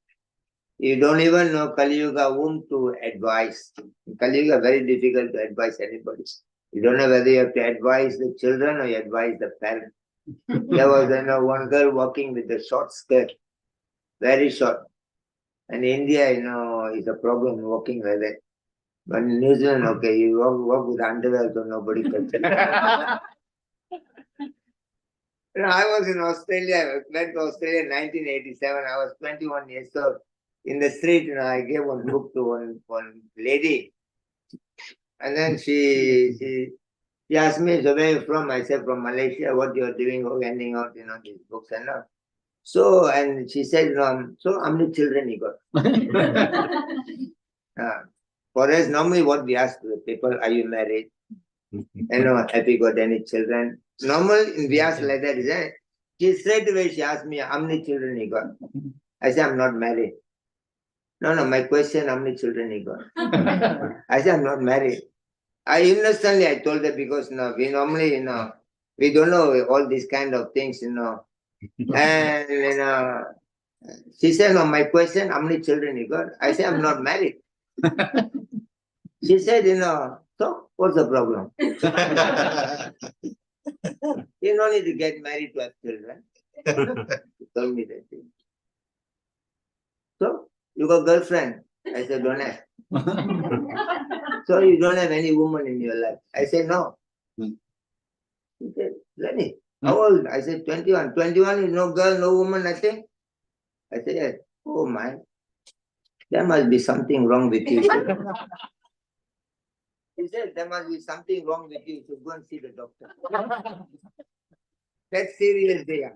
S1: You don't even know Kali Yuga whom to advise. In Kali Yuga, very difficult to advise anybody. You don't know whether you have to advise the children or you advise the parents. There was one girl walking with a short skirt, very short. And India, is a problem walking like that. But in New Zealand, okay, you walk with underwear so nobody can tell. I was in Australia. I went to Australia in 1987. I was 21 years old. In the street, I gave one book to one lady. And then she asked me, so where are you from? I said, from Malaysia. What you're doing, handing out, these books and all. So, and she said, so how many children you got? For us, normally what we ask the people, are you married? Have you got any children? Normal, we ask like that, isn't it? She straight away, she asked me, how many children you got? I said, I'm not married. No, my question, how many children you got? I said, I'm not married. I innocently, I told her because, we normally, we don't know all these kind of things, And, she said, no, my question, how many children you got? I said, I'm not married. She said, so what's the problem? You don't need to get married to have children. She told me that thing. So, you got girlfriend? I said, don't have. So you don't have any woman in your life? I said, no. He said, Lenny, how old? I said, 21. 21 is no girl, no woman, nothing? I said, yes. Oh my, there must be something wrong with you. He said, there must be something wrong with you, so go and see the doctor. That's serious there.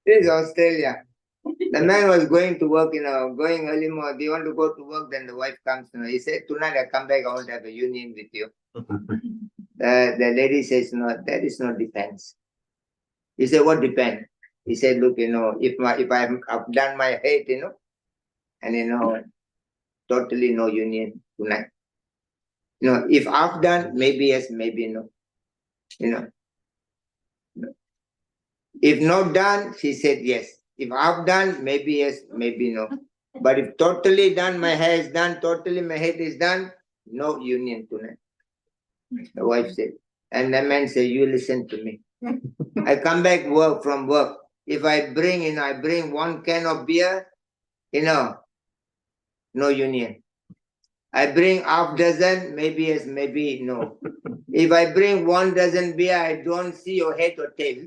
S1: This is Australia. The man was going to work, going early morning. Do you want to go to work? Then the wife comes, He said, tonight I come back, I want to have a union with you. The lady says, no, that is not depends. He said, what depends? He said, look, if I've done my hate, and totally no union tonight. If I've done, maybe yes, maybe no. If not done, she said yes. If I've done, maybe yes, maybe no. But if totally done, my hair is done, totally my head is done, no union tonight. The wife said. And the man said, you listen to me. I come back from work. If I bring 1 can of beer, no union. I bring half dozen, maybe yes, maybe no. If I bring 1 dozen beer, I don't see your head or tail.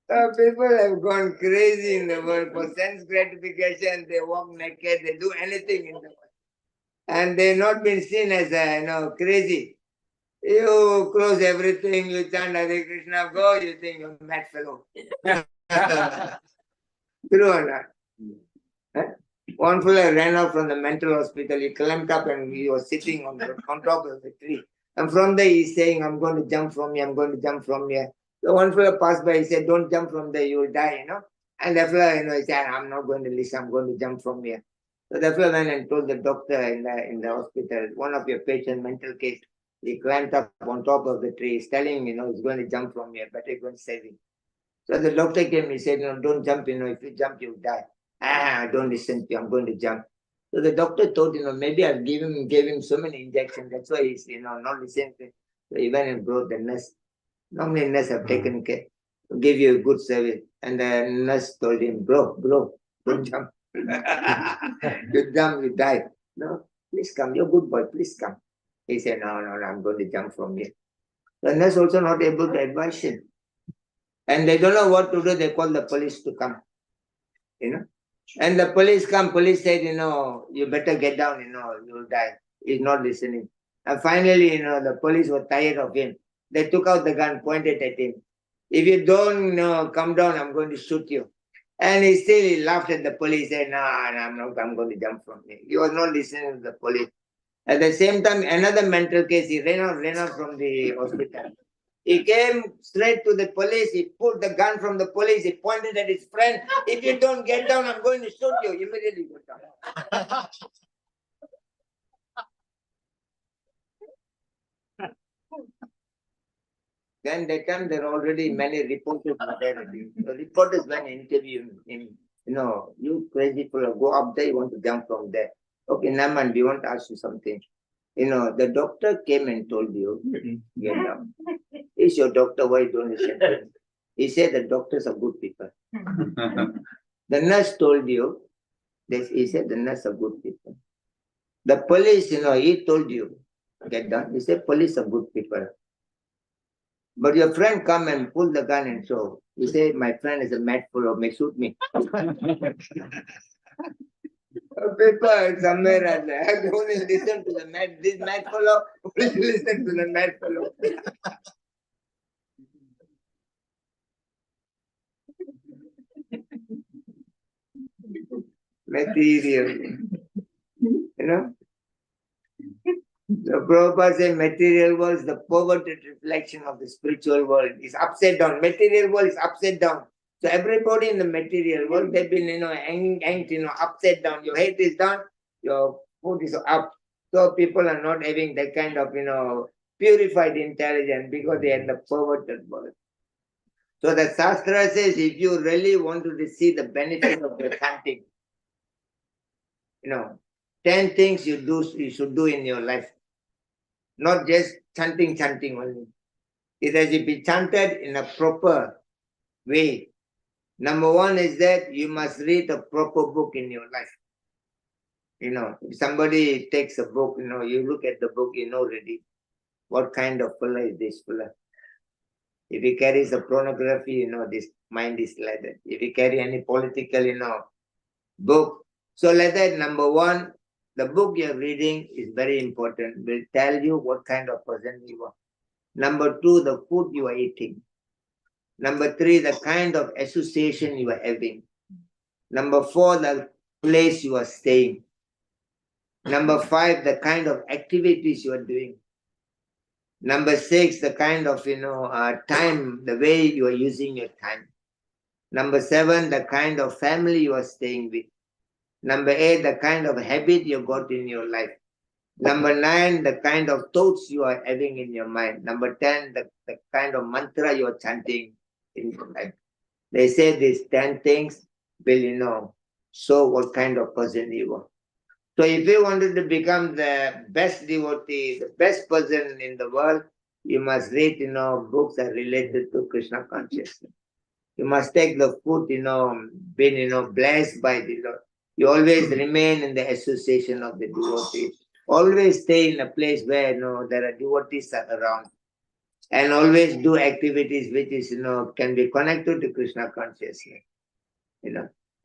S1: People have gone crazy in the world for sense gratification. They walk naked, they do anything in the world. And they've not been seen as crazy. You close everything, you chant Hare Krishna, go, you think you're a mad fellow. True or not? One fellow ran out from the mental hospital. He climbed up and he was sitting on top of the tree. And from there he's saying, I'm going to jump from here, I'm going to jump from here. So one fellow passed by, he said, don't jump from there, you will die, And the fellow, he said, I'm not going to listen, I'm going to jump from here. So the fellow went and told the doctor in the hospital, one of your patients, mental case, he climbed up on top of the tree. He's telling him, he's going to jump from here, better go and save him. So the doctor came, he said, don't jump, if you jump, you'll die. Don't listen to you, I'm going to jump. So the doctor thought, maybe I've gave him so many injections, that's why he's, not listening to it. So he went and brought the nurse. Normally nurse have taken care, give you a good service. And the nurse told him, bro, don't jump. You jump, you die. No, please come, you're a good boy, please come. He said, no, I'm going to jump from here. The nurse also not able to advise him. And they don't know what to do, they call the police to come. And the police come, police said, you better get down, you'll die. He's not listening. And finally, the police were tired of him. They took out the gun, pointed at him. If you don't come down, I'm going to shoot you. And he laughed at the police, said, no, I'm going to jump from here. He was not listening to the police. At the same time, another mental case, he ran out from the hospital. He came straight to the police, he pulled the gun from the police, he pointed at his friend, if you don't get down, I'm going to shoot you. Immediately got down. Then that time there are already many reporters were there. The reporters went and interviewed him. You crazy fellow, go up there, you want to jump from there. Okay, Naman, we want to ask you something. The doctor came and told you, get down. Is your doctor, why don't listen to him? He said the doctors are good people. The nurse told you, he said the nurse are good people. The police, he told you, get down. He said police are good people. But your friend come and pull the gun and show. He said, my friend is a mad fellow, may shoot me. Okay, people somewhere are there. They only listen to the mad. This mad fellow only listen to the mad fellow. Material. You know? The Prabhupada said material world is the perverted reflection of the spiritual world. It's upside down. Material world is upside down. So everybody in the material world, they've been, hanged, upside down. Your head is down, your foot is up. So people are not having that kind of, purified intelligence because they are in the perverted world. So the Shastra says if you really want to receive the benefit of your chanting, 10 things you should do in your life. Not just chanting only. It has to be chanted in a proper way. Number one is that you must read a proper book in your life. If somebody takes a book, you look at the book, already what kind of fella is this fella. If he carries a pornography, this mind is like that. If he carry any political, book. So like that, number one, the book you're reading is very important. Will tell you what kind of person you are. Number two, the food you are eating. Number three, the kind of association you are having. Number four, the place you are staying. Number five, the kind of activities you are doing. Number six, the kind of, time, the way you are using your time. Number seven, the kind of family you are staying with. Number eight, the kind of habit you got in your life. Number nine, the kind of thoughts you are having in your mind. Number 10, the kind of mantra you are chanting in your life. They say these 10 things will, show what kind of person you are. So if you wanted to become the best devotee, the best person in the world, you must read, books that are related to Krishna consciousness. You must take the food, being, blessed by the Lord. You always remain in the association of the devotees. Always stay in a place where, there are devotees around. And always do activities which is, can be connected to Krishna consciousness.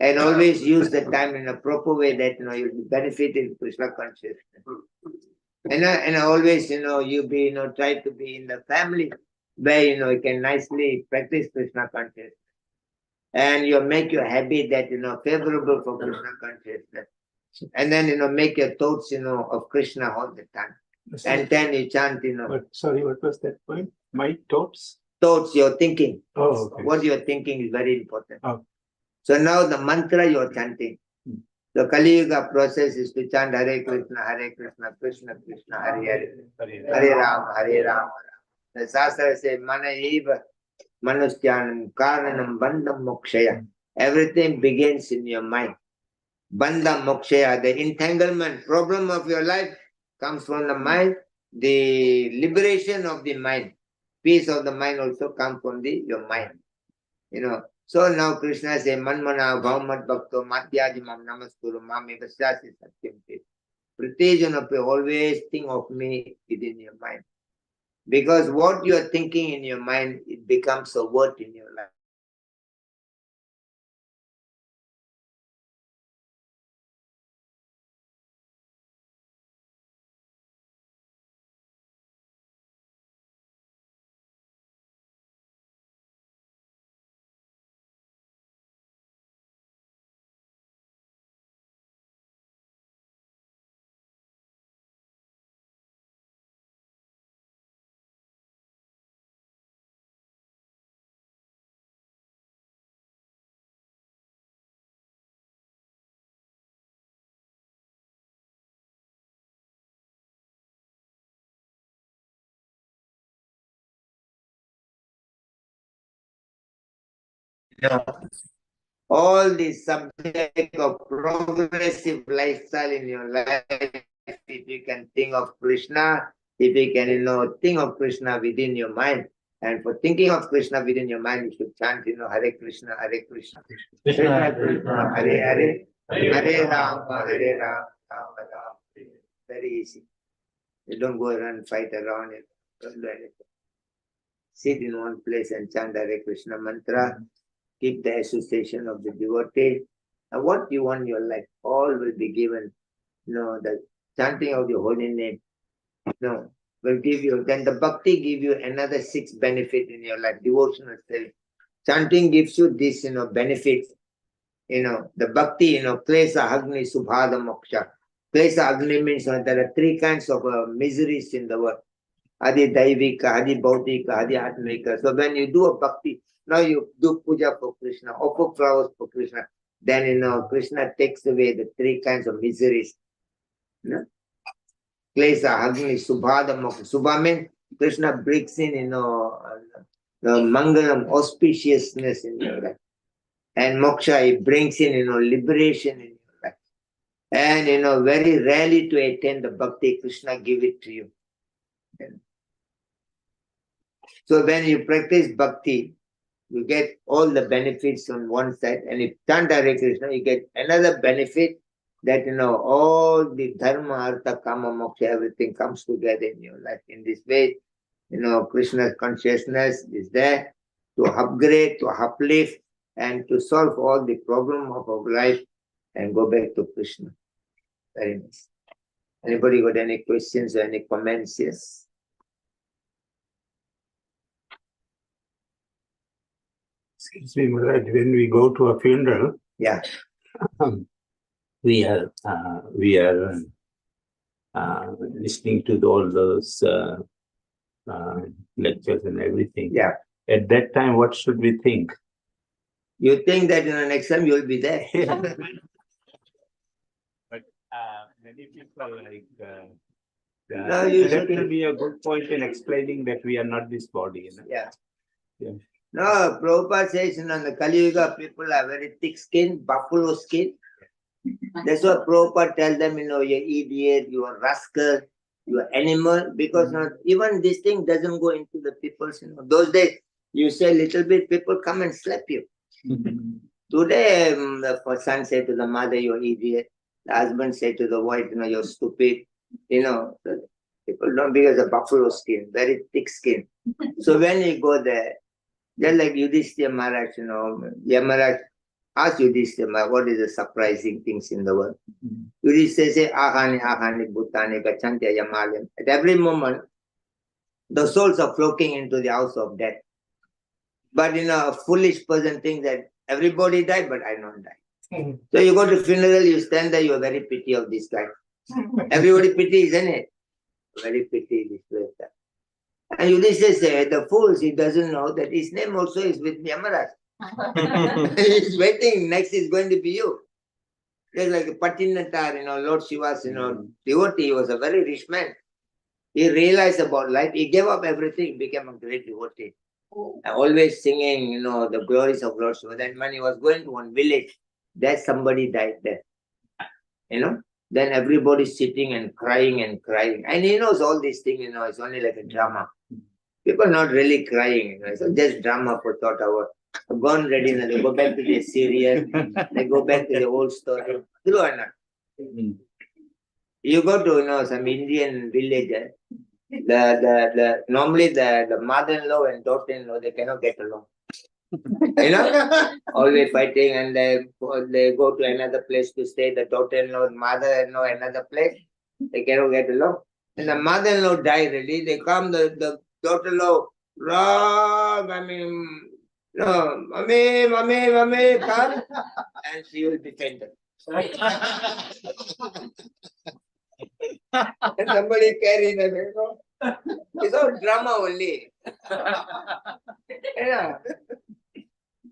S1: And always use the time in a proper way that, you'll be benefiting Krishna consciousness. And always, you be, try to be in the family where, you can nicely practice Krishna consciousness. And you make your habit that, favorable for Krishna consciousness. And then, make your thoughts, of Krishna all the time. And then you chant,
S3: Sorry, what was that point? My thoughts?
S1: Thoughts, your thinking.
S3: Oh, okay.
S1: What you're thinking is very important.
S3: Oh.
S1: So now the mantra you're chanting. The Kali Yuga process is to chant Hare Krishna, Krishna Krishna, Hare Hare, Hare Rama. The Shastra says, Mana eva manustyanam karanam bandham mokshaya. Everything begins in your mind. Bandham mokshaya, the entanglement, problem of your life comes from the mind. The liberation of the mind, peace of the mind also comes from your mind. So now Krishna says, Manmana Bhavamat Bhakto Madhyajimam Namaskuru Mami Vasyasi Satyam Te. Pratejana, always think of me within your mind. Because what you are thinking in your mind, it becomes a word in your life. All the subject of progressive lifestyle in your life, if you can think of Krishna, if you can, think of Krishna within your mind. And for thinking of Krishna within your mind, you should chant, Hare Krishna, Krishna Krishna, Hare Hare, Hare Rama, Rama Rama. Very easy. You don't go around fight around it. Don't do anything. Sit in one place and chant Hare Krishna mantra. Keep the association of the devotee. And what you want in your life, all will be given. The chanting of the holy name, will give you. Then the bhakti give you another 6 benefits in your life. Devotional service. Chanting gives you this, benefits. The bhakti, klesa, agni, subhada, moksha. Klesa, agni means there are 3 kinds of miseries in the world. Adi daivika, adi bhautika, adi atmika. So when you do a bhakti, now you do puja for Krishna, offer flowers for Krishna, then Krishna takes away the 3 kinds of miseries. Klesa, agni, subhada, moksha. Subha means Krishna brings in, the mangalam, auspiciousness in your life. And moksha, it brings in, liberation in your life. And, very rarely to attain the bhakti, Krishna give it to you. So when you practice bhakti, you get all the benefits on one side. And if chant Hare Krishna, you get another benefit that, all the dharma, artha, kama, moksha, everything comes together in your life. In this way, Krishna's consciousness is there to upgrade, to uplift, and to solve all the problem of our life and go back to Krishna. Very nice. Anybody got any questions or any comments? Yes.
S3: Excuse me, Maharaj, when we go to a funeral,
S1: Yeah.
S3: we are listening to all those lectures and everything.
S1: Yeah.
S3: At that time, what should we think?
S1: You think that next time you'll be there.
S3: But many people like
S1: No, you
S3: that
S1: should-
S3: will be a good point in explaining that we are not this body.
S1: Yeah.
S3: Yeah.
S1: No, Prabhupada says in the Kali Yuga, people are very thick skin, buffalo skin. That's why Prabhupada tells them, you're idiot, you're rascal, you're animal, because even this thing doesn't go into the people's, those days, you say a little bit, people come and slap you. Today, the son said to the mother, you're idiot. The husband said to the wife, you're stupid. People don't, because of buffalo skin, very thick skin. So when you go there, just like Yudhishthira Maharaj, Yamaraj asked Yudhishthira Maharaj, what is the surprising things in the world? Yudhishthira says, ahani, bhutani, gachanti, yamalim. At every moment, the souls are flocking into the house of death. But a foolish person thinks that everybody died, but I don't die. So you go to funeral, you stand there, you are very pity of this guy. Everybody pity, isn't it? Very pity this person. And Yudhishthira said, the fools, he doesn't know that his name also is with Yamaraj. He's waiting, next is going to be you. Just like Patinatar, Lord Shiva's, devotee, he was a very rich man. He realized about life, he gave up everything, became a great devotee. Always singing, the glories of Lord Shiva. Then when he was going to one village, there somebody died there. Then everybody's sitting and crying. And he knows all these things, it's only like a drama. People not really crying, it's just drama for thought hour. Gone ready, they go back to the serial, they go back to the old story. True or not? You go to some Indian village, normally the mother-in-law and daughter-in-law, they cannot get along. Always fighting, and they go to another place to stay. The daughter-in-law, mother-in-law, another place. They cannot get along. And the mother-in-law died really. They come, the daughter-in-law, mommy, come, and she will be fainted. And somebody carry the it's all drama only.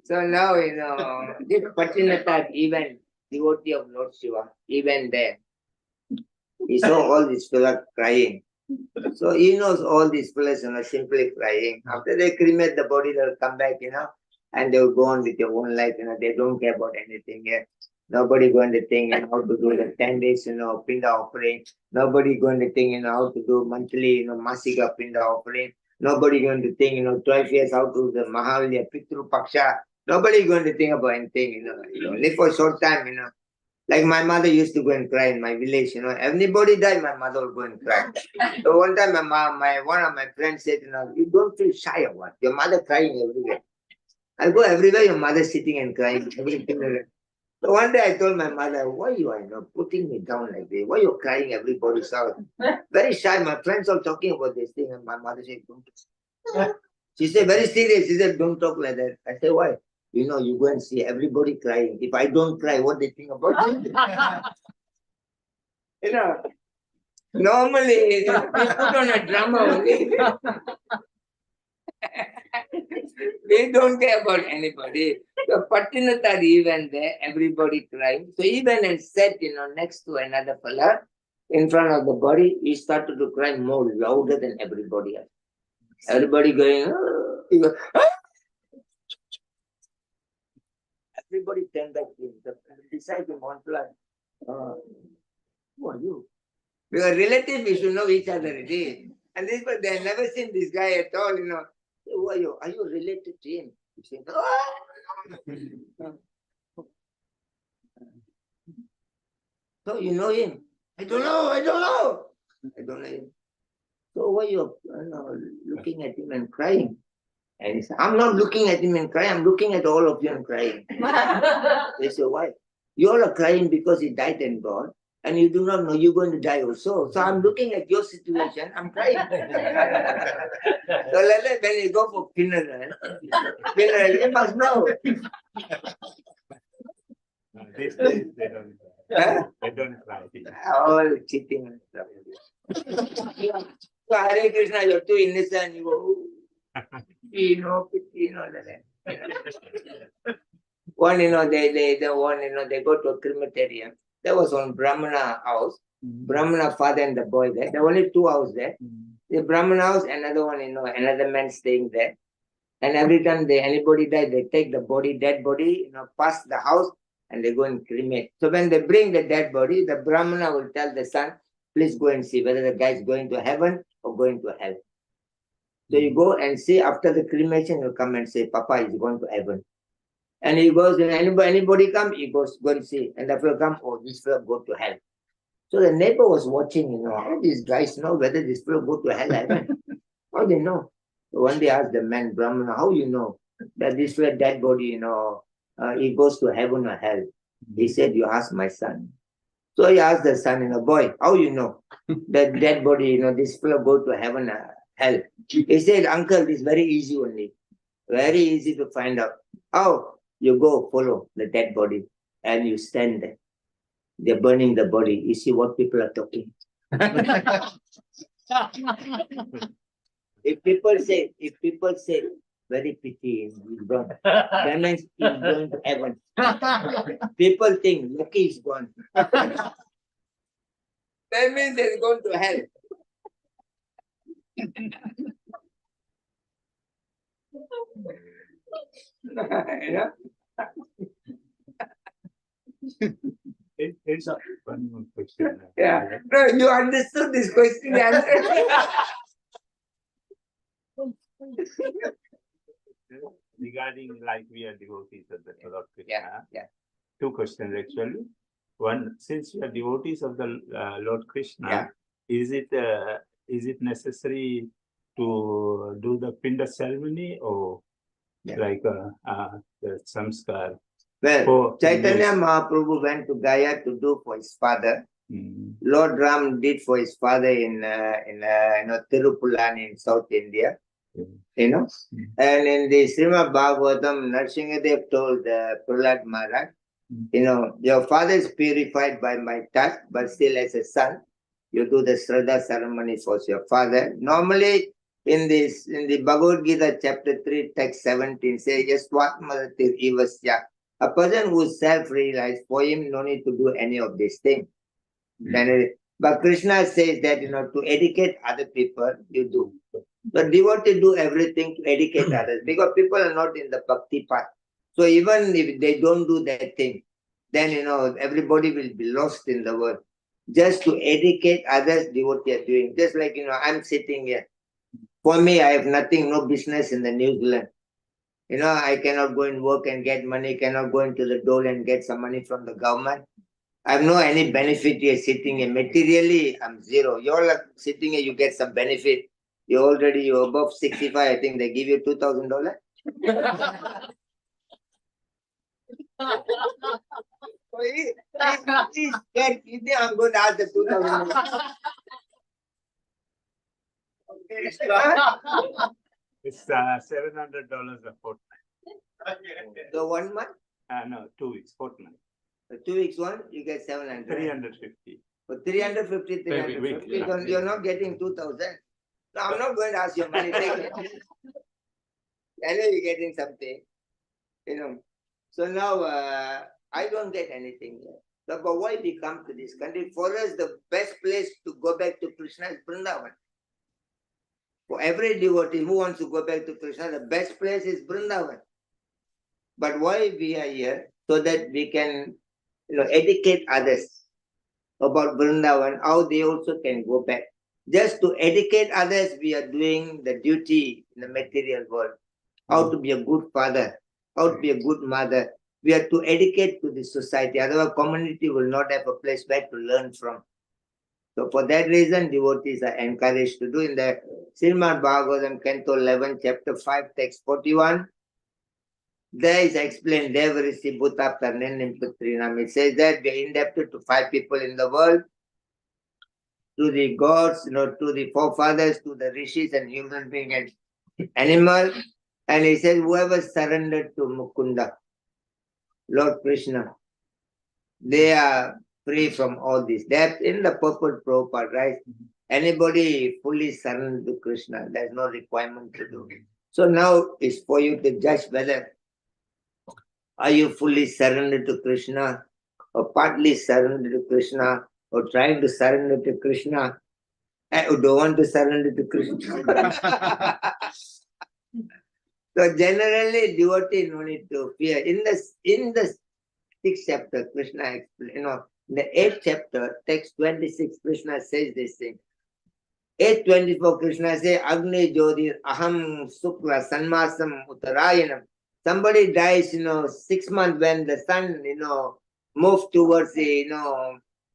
S1: So now, this Patinatak, even devotee of Lord Shiva, even there, he saw all these fellows crying. So he knows all these fellows simply crying. After they cremate the body, they'll come back, and they'll go on with their own life, they don't care about anything. Nobody going to think how to do the 10 days, Pinda offering. Nobody going to think, how to do monthly, Masika Pinda offering. Nobody going to think, 12 years how to do the Mahalya, Pitru Paksha. Nobody going to think about anything, only for a short time, Like my mother used to go and cry in my village, Everybody died, my mother would go and cry. So one time one of my friends said, you don't feel shy or what? Your mother crying everywhere. I go everywhere, your mother sitting and crying everything. So one day I told my mother, why you are putting me down like this? Why you crying everybody's out? Very shy. My friends are talking about this thing, and my mother said, don't. She said, very serious. She said, don't talk like that. I said, why? You go and see everybody crying. If I don't cry, what they think about me? Normally, we put on a drama only. They don't care about anybody. So Patinatari even there, everybody crying. So even and sat, next to another fella in front of the body, he started to cry more louder than everybody else. Everybody going, "Oh," he goes, "Ah!" Everybody turned back to him. The disciple Montfort, who are you? Because relatives, we should know each other. And this, but they have never seen this guy at all, Who are you? Are you related to him? He said, "Ah!" So you know him? I don't know. I don't know him. So why you looking at him and crying? And he said, I'm not looking at him and crying. I'm looking at all of you and crying. They said, why? You all are crying because he died and gone. And you do not know you're going to die also. So I'm looking at your situation. I'm crying. So like that, when you go for funeral, you must know.
S3: These days they don't cry. They don't cry.
S1: All cheating and stuff. So Hare Krishna, you're too innocent. You go, pity, like that. One, they go to a crematorium. There was one Brahmana house. Brahmana father and the boy there. There were only two houses there. The Brahmana house, another one, another man staying there. And every time anybody died, they take the body, dead body, past the house, and they go and cremate. So when they bring the dead body, the Brahmana will tell the son, please go and see whether the guy is going to heaven or going to hell. So you go and see after the cremation, you come and say, Papa is going to heaven. And he goes, when anybody come, he goes, go and see. And the fellow come, oh, this fellow go to hell. So the neighbor was watching, how these guys know whether this fellow go to hell or heaven. How they know? So one day asked the man, Brahmana, how you know that this fellow dead body, he goes to heaven or hell? He said, you ask my son. So he asked the son, boy, how you know that dead body, this fellow go to heaven or hell? He said, uncle, it's very easy only. Very easy to find out. How? You go follow the dead body and you stand there. They're burning the body. You see what people are talking. If people say, very pity, he's gone. That means he's going to heaven. People think lucky is gone. That means he's going to hell.
S3: It's one more question.
S1: Yeah. No, you understood this question answer.
S3: Regarding like we are devotees of the Lord Krishna.
S1: Yeah.
S3: Two questions actually. One, since we are devotees of the Lord Krishna, is it necessary to do the Pinda ceremony or like the samskar?
S1: Well, Chaitanya Mahaprabhu went to Gaya to do for his father. Lord Ram did for his father in Tirupulan in South India. And in the Srimad Bhagavatam, Narsingadev told Prahlad Maharaj, your father is purified by my touch, but still as a son, you do the Shraddha ceremony for your father. Normally, in the Bhagavad Gita, chapter 3, text 17, says, Yasvatmadatir ivasya. A person who is self-realized, for him, no need to do any of these things. But Krishna says that, to educate other people, you do. But devotee do everything to educate others, because people are not in the bhakti path. So even if they don't do that thing, then, everybody will be lost in the world. Just to educate others, devotee are doing. Just like, I'm sitting here. For me, I have nothing, no business in the New Zealand. I cannot go and work and get money, cannot go into the dole and get some money from the government. I have no any benefit here sitting here. Materially, I'm zero. You're like sitting here, you get some benefit. You're above 65, I think they give you $2,000. So he's scared. He think I'm going to ask the 2,000.
S3: It's $700 a fortnight.
S1: So 1 month,
S3: No, 2 weeks, fortnight.
S1: 2 weeks one, you get 700.
S3: 350.
S1: For 350, 350,
S3: yeah.
S1: you're not getting 2,000. No, I'm not going to ask your money. Take it. I know you're getting something, you know. So now I don't get anything here. So, but why we come to this country? For us, the best place to go back to Krishna is Vrindavan. For every devotee who wants to go back to Krishna, the best place is Vrindavan. But why we are here? So that we can, educate others about Vrindavan, how they also can go back. Just to educate others, we are doing the duty in the material world. How to be a good father, how to be a good mother. We are to educate to the society. Otherwise, community will not have a place where to learn from. So for that reason, devotees are encouraged to do in the Srimad Bhagavatam, Canto 11, Chapter 5, Text 41. There is explained, Devarisi Bhuta Parnenim Putrinam. It says that we are indebted to 5 people in the world, to the gods, to the forefathers, to the rishis and human beings and animal. And he says, whoever surrendered to Mukunda, Lord Krishna, they are free from all this. That's in the purport Prabhupada, right? Anybody fully surrendered to Krishna, there's no requirement to do. So now it's for you to judge whether are you fully surrendered to Krishna or partly surrendered to Krishna or trying to surrender to Krishna and don't want to surrender to Krishna. So generally, devotee no need to fear. In the 6th chapter, Krishna explains, in the 8th chapter, text 26, Krishna says this thing. 8:24, Krishna says, Agni Jyotir Aham Sukla Sanmasam Uttarayanam. Somebody dies, 6 months when the sun, moves towards the,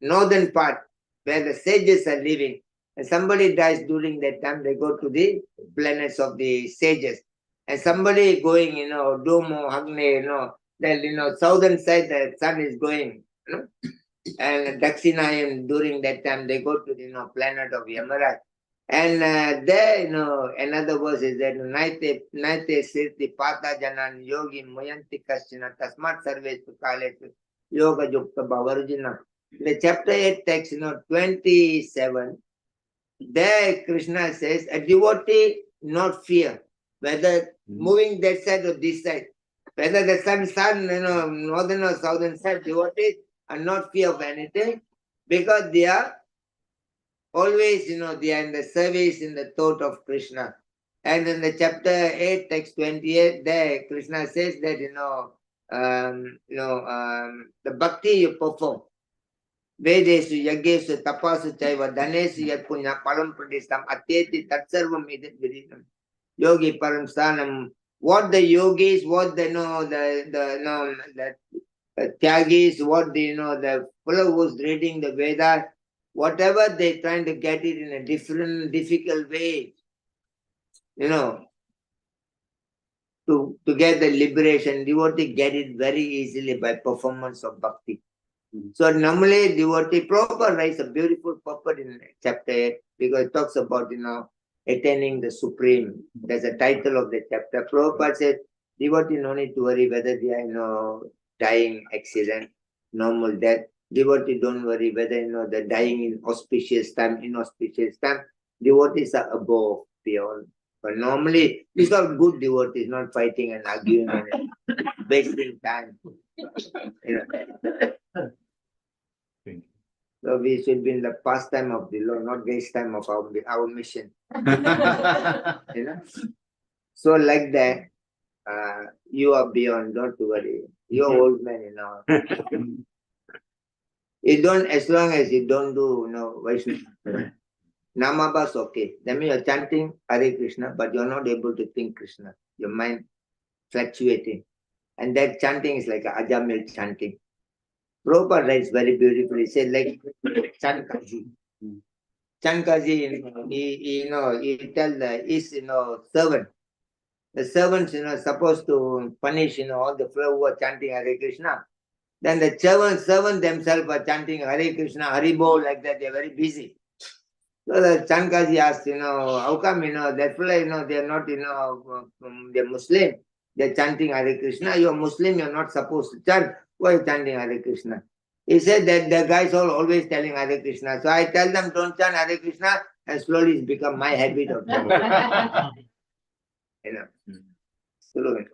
S1: northern part where the sages are living. And somebody dies during that time, they go to the planets of the sages. And somebody going, Domo, Agni, then, southern side, the sun is going, and Dakshinayam, during that time, they go to the, planet of Yamaraj. And there, another verse is that Naite Sirti Pata Janan Yogi Moyanti Kashina Tasmat Sarve Sukale Yoga Jukta Bavarujina. The chapter 8 text, 27, there Krishna says, a devotee not fear, whether moving that side or this side, whether the sun, northern or southern side, devotees are not fear of anything because they are always, they are in the service, in the thought of Krishna. And in the chapter 8, text 28, there Krishna says that, the bhakti you perform, Vedesu, Yagesu, Tapasu, Chaiva, Dhanesu, Yatpunya, Param Pradestam, Atyeti, Tatsarvam, Vidinam, Yogi Param Stanam. What the yogis, what the Tyagis, what the fellow who's reading the Vedas, whatever they're trying to get it in a different, difficult way, to get the liberation, devotee get it very easily by performance of bhakti. So normally devotee, Prabhupada writes a beautiful purport in chapter 8 because it talks about, attaining the supreme. There's a title of the chapter. Prabhupada said, devotee no need to worry whether they are, dying accident, normal death. Devotee don't worry whether, they're dying in auspicious time, inauspicious time. Devotees are above, beyond. But normally, these are good devotees, not fighting and arguing and wasting time. So we should be in the pastime of the Lord, not waste time of our mission. So like that, you are beyond, don't worry. You're old man, You don't, as long as you don't do, Vaishnava. Namabas, okay. That means you're chanting Hare Krishna, but you're not able to think Krishna. Your mind fluctuating. And that chanting is like a Ajamil chanting. Prabhupada writes very beautifully. He says like Chankaji. Chankaji, he tell his, servant, the servants, supposed to punish, all the fellow who are chanting Hare Krishna. Then the servants themselves are chanting Hare Krishna, Haribol, like that. They're very busy. So the Chankaji asked, how come, that fellow, they're not, they're Muslim. They're chanting Hare Krishna. You're Muslim, you're not supposed to chant. Why are you chanting Hare Krishna? He said that the guys are always telling Hare Krishna. So I tell them, don't chant Hare Krishna, and slowly it's become my habit of chanting. Slowly.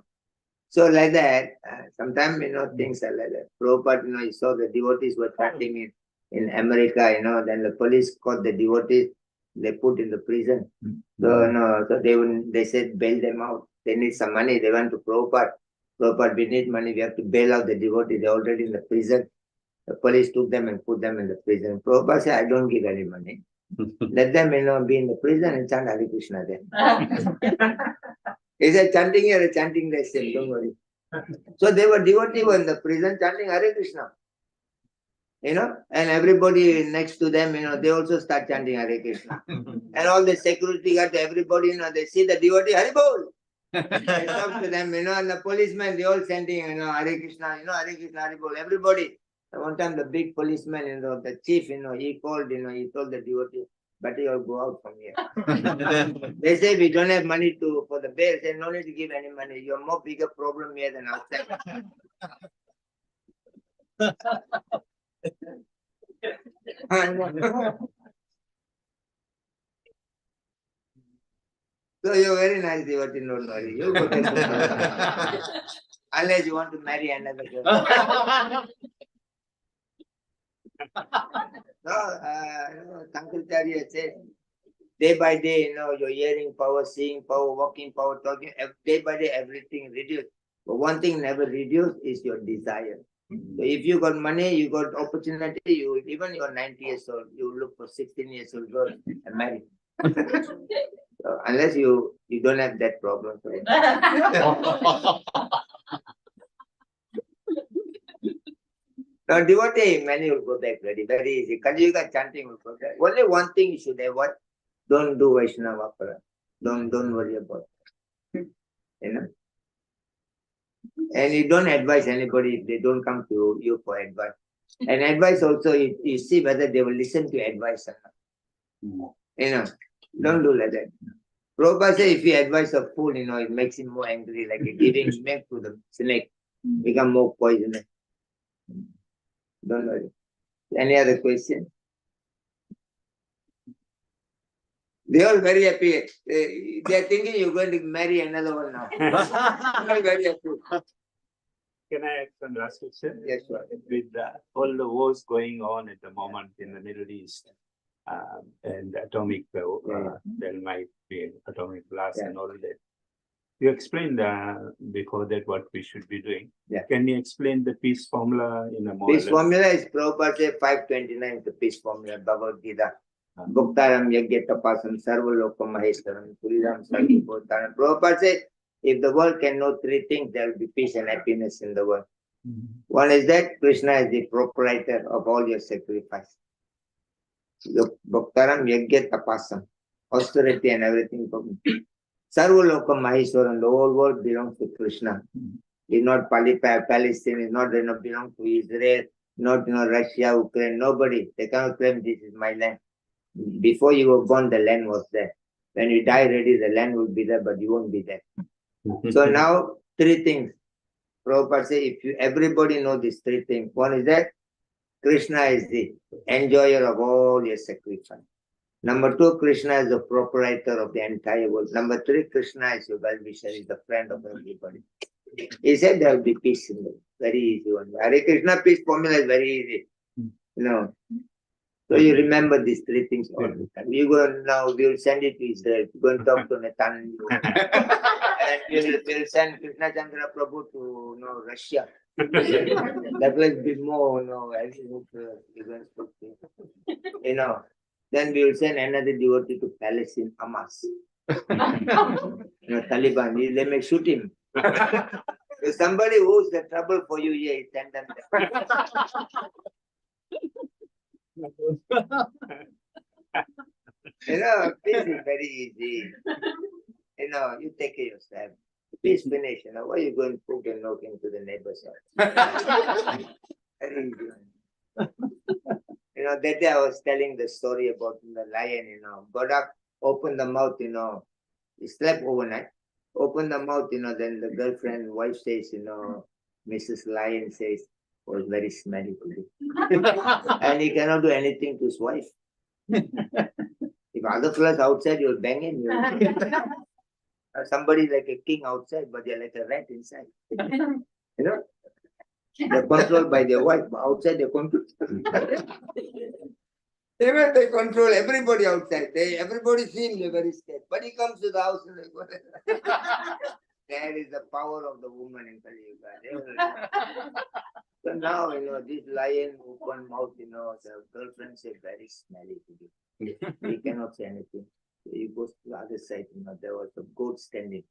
S1: So like that, sometimes, things are like that. Prabhupada, you saw the devotees were chanting in America, then the police caught the devotees, they put in the prison. So they said bail them out. They need some money. They went to Prabhupada. Prabhupada, we need money. We have to bail out the devotees. They're already in the prison. The police took them and put them in the prison. Prabhupada said, I don't give any money. Let them, be in the prison and chant Hare Krishna there. He said, chanting here, chanting the same, don't worry. So they were devotees in the prison chanting Hare Krishna. And everybody next to them, they also start chanting Hare Krishna. And all the security guards, everybody, they see the devotee, Haribol. They talk to them, and the policemen, they all chanting, Hare Krishna, Hare Krishna, Haribol, everybody. One time the big policeman, the chief, he called, he told the devotee, better you all go out from here. They say we don't have money for the bail. They say no need to give any money. You have more bigger problem here than outside. So you're very nice devotee, don't worry. You go there. Unless you want to marry another girl. No, Sankaracharya said, day by day, your hearing power, seeing power, walking power, talking, day by day, everything reduced. But one thing never reduced is your desire. So if you got money, you got opportunity, even you're 90 years old, you look for 16 years old girl and marry. So unless you don't have that problem. Now devotee, many will go back very easy. Kali Yuga chanting will go back. Only one thing you should have, what? Don't do Vaishnava Para. Don't worry about it. And you don't advise anybody if they don't come to you for advice. And advice also, you see whether they will listen to advice or not. Don't do like that. Prabhupada says if you advise a fool, it makes him more angry, like giving milk to the snake, become more poisonous. Don't worry. Any other question? They are very happy. They are thinking you're going to marry another one now. They are very happy.
S3: Can I ask one last question?
S1: Yes, sure.
S3: With all the wars going on at the moment in the Middle East, and atomic, there might be atomic blast and all of that. You explained before that what we should be doing.
S1: Yeah.
S3: Can you explain the peace formula in a more?
S1: Peace formula is Prabhupada say 529, the peace formula, Bhagavad Gita. Bhuktaram Yagyatapasam Sarvalokam Maheshwaram Puridam Sarvabhutaram. Prabhupada say if the world can know three things, there will be peace and happiness in the world. One is that Krishna is the proprietor of all your sacrifice. Bhuktaram Yagyatapasam, austerity and everything. Sarvalokam Maheshwaram, the whole world belongs to Krishna. It's not Palestine, it's not belong to Israel, not Russia, Ukraine, nobody. They cannot claim this is my land. Before you were born, the land was there. When you die ready, the land will be there, but you won't be there. So now, three things. Prabhupada say, if everybody know these three things. One is that Krishna is the enjoyer of all your sacrifice. Number two, Krishna is the proprietor of the entire world. Number three, Krishna is your well-wisher, is the friend of everybody. He said there will be peace in the world. Very easy one. Hare Krishna peace formula is very easy. So you remember these three things all the time. We will send it to Israel. We're going to talk to Netanyahu. And we'll send Krishna Chandra Prabhu to Russia. That will be more, Then we will send another devotee to Palestine, Hamas. Taliban, they may shoot him. If somebody who's the trouble for you here, send them there. Peace is very easy. You take care of yourself. Please finish. Why you going to cook and knock into the neighbor's house? Very easy. That day I was telling the story about the lion, got up, opened the mouth, he slept overnight, opened the mouth, then the girlfriend, wife says, Mrs. Lion says, was very smelly today. And he cannot do anything to his wife. If other fellas outside, you'll bang him. Somebody like a king outside, but they're like a rat inside. They're controlled by their wife, but outside they're controlled. Even they control everybody outside. Everybody seems they're very scared. But he comes to the house and they go. There is the power of the woman in Kali Yuga. So now, this lion open mouth, the girlfriend said very smelly today. He cannot say anything. So he goes to the other side, there was a goat standing,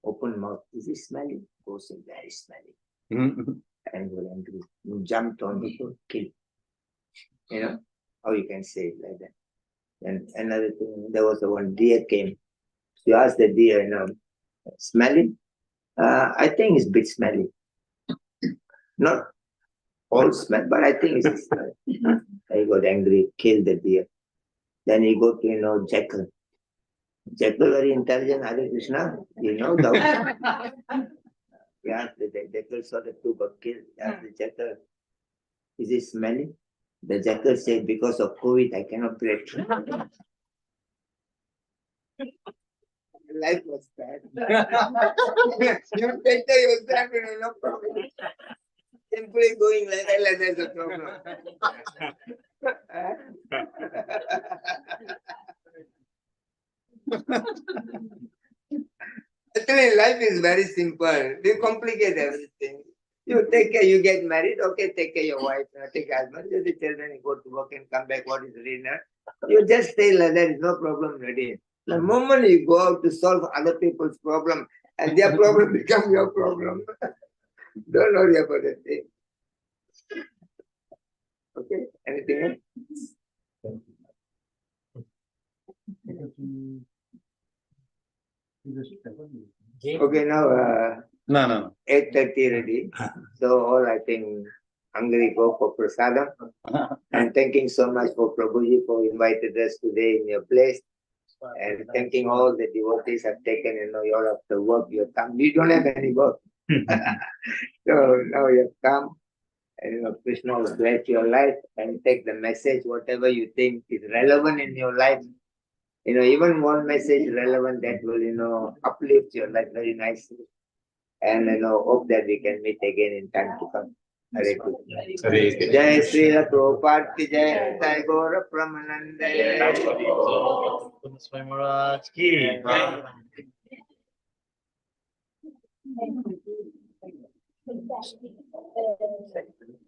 S1: open mouth. Is it smelly? Goat said very smelly. And we're angry. He jumped on the goat, killed. How you can say it like that. And another thing, there was one deer came. You asked the deer, smelly? I think it's a bit smelly. Not all smell, but I think it's smelly. He got angry, killed the deer. Then he go to, jackal. Jackal very intelligent, Hare Krishna. The yeah, the jackal saw the two got killed. Yeah, the jackal, is it smelly? The jackal said, because of COVID, I cannot breathe. Life was bad. You take yourself, no problem. Simply going like that, there's a problem. Actually, life is very simple. You complicate everything. You take care, you get married, okay, take care of your wife, take care of husband, the children, you go to work and come back, what is dinner? You just stay like that, no problem ready. The moment you go out to solve other people's problem, and their problem become your problem. Don't worry about that thing. Okay, anything else? Okay, now
S4: No.
S1: 8:30 ready. So all I think hungry go for prasadam. And thanking so much for Prabhuji for invited us today in your place. And thanking all the devotees have taken, you're up the work, you have come. We don't have any work. So now you have come. And Krishna will bless your life and take the message, whatever you think is relevant in your life. Even one message relevant that will, uplift your life very nicely. And hope that we can meet again in time to come. Hare Krishna.
S3: Hare Krishna.
S1: Jai Sri Prabhupada ki Jai, Jai Gaura Pramananda.
S4: Swami Maharaj ki.
S5: Thank you.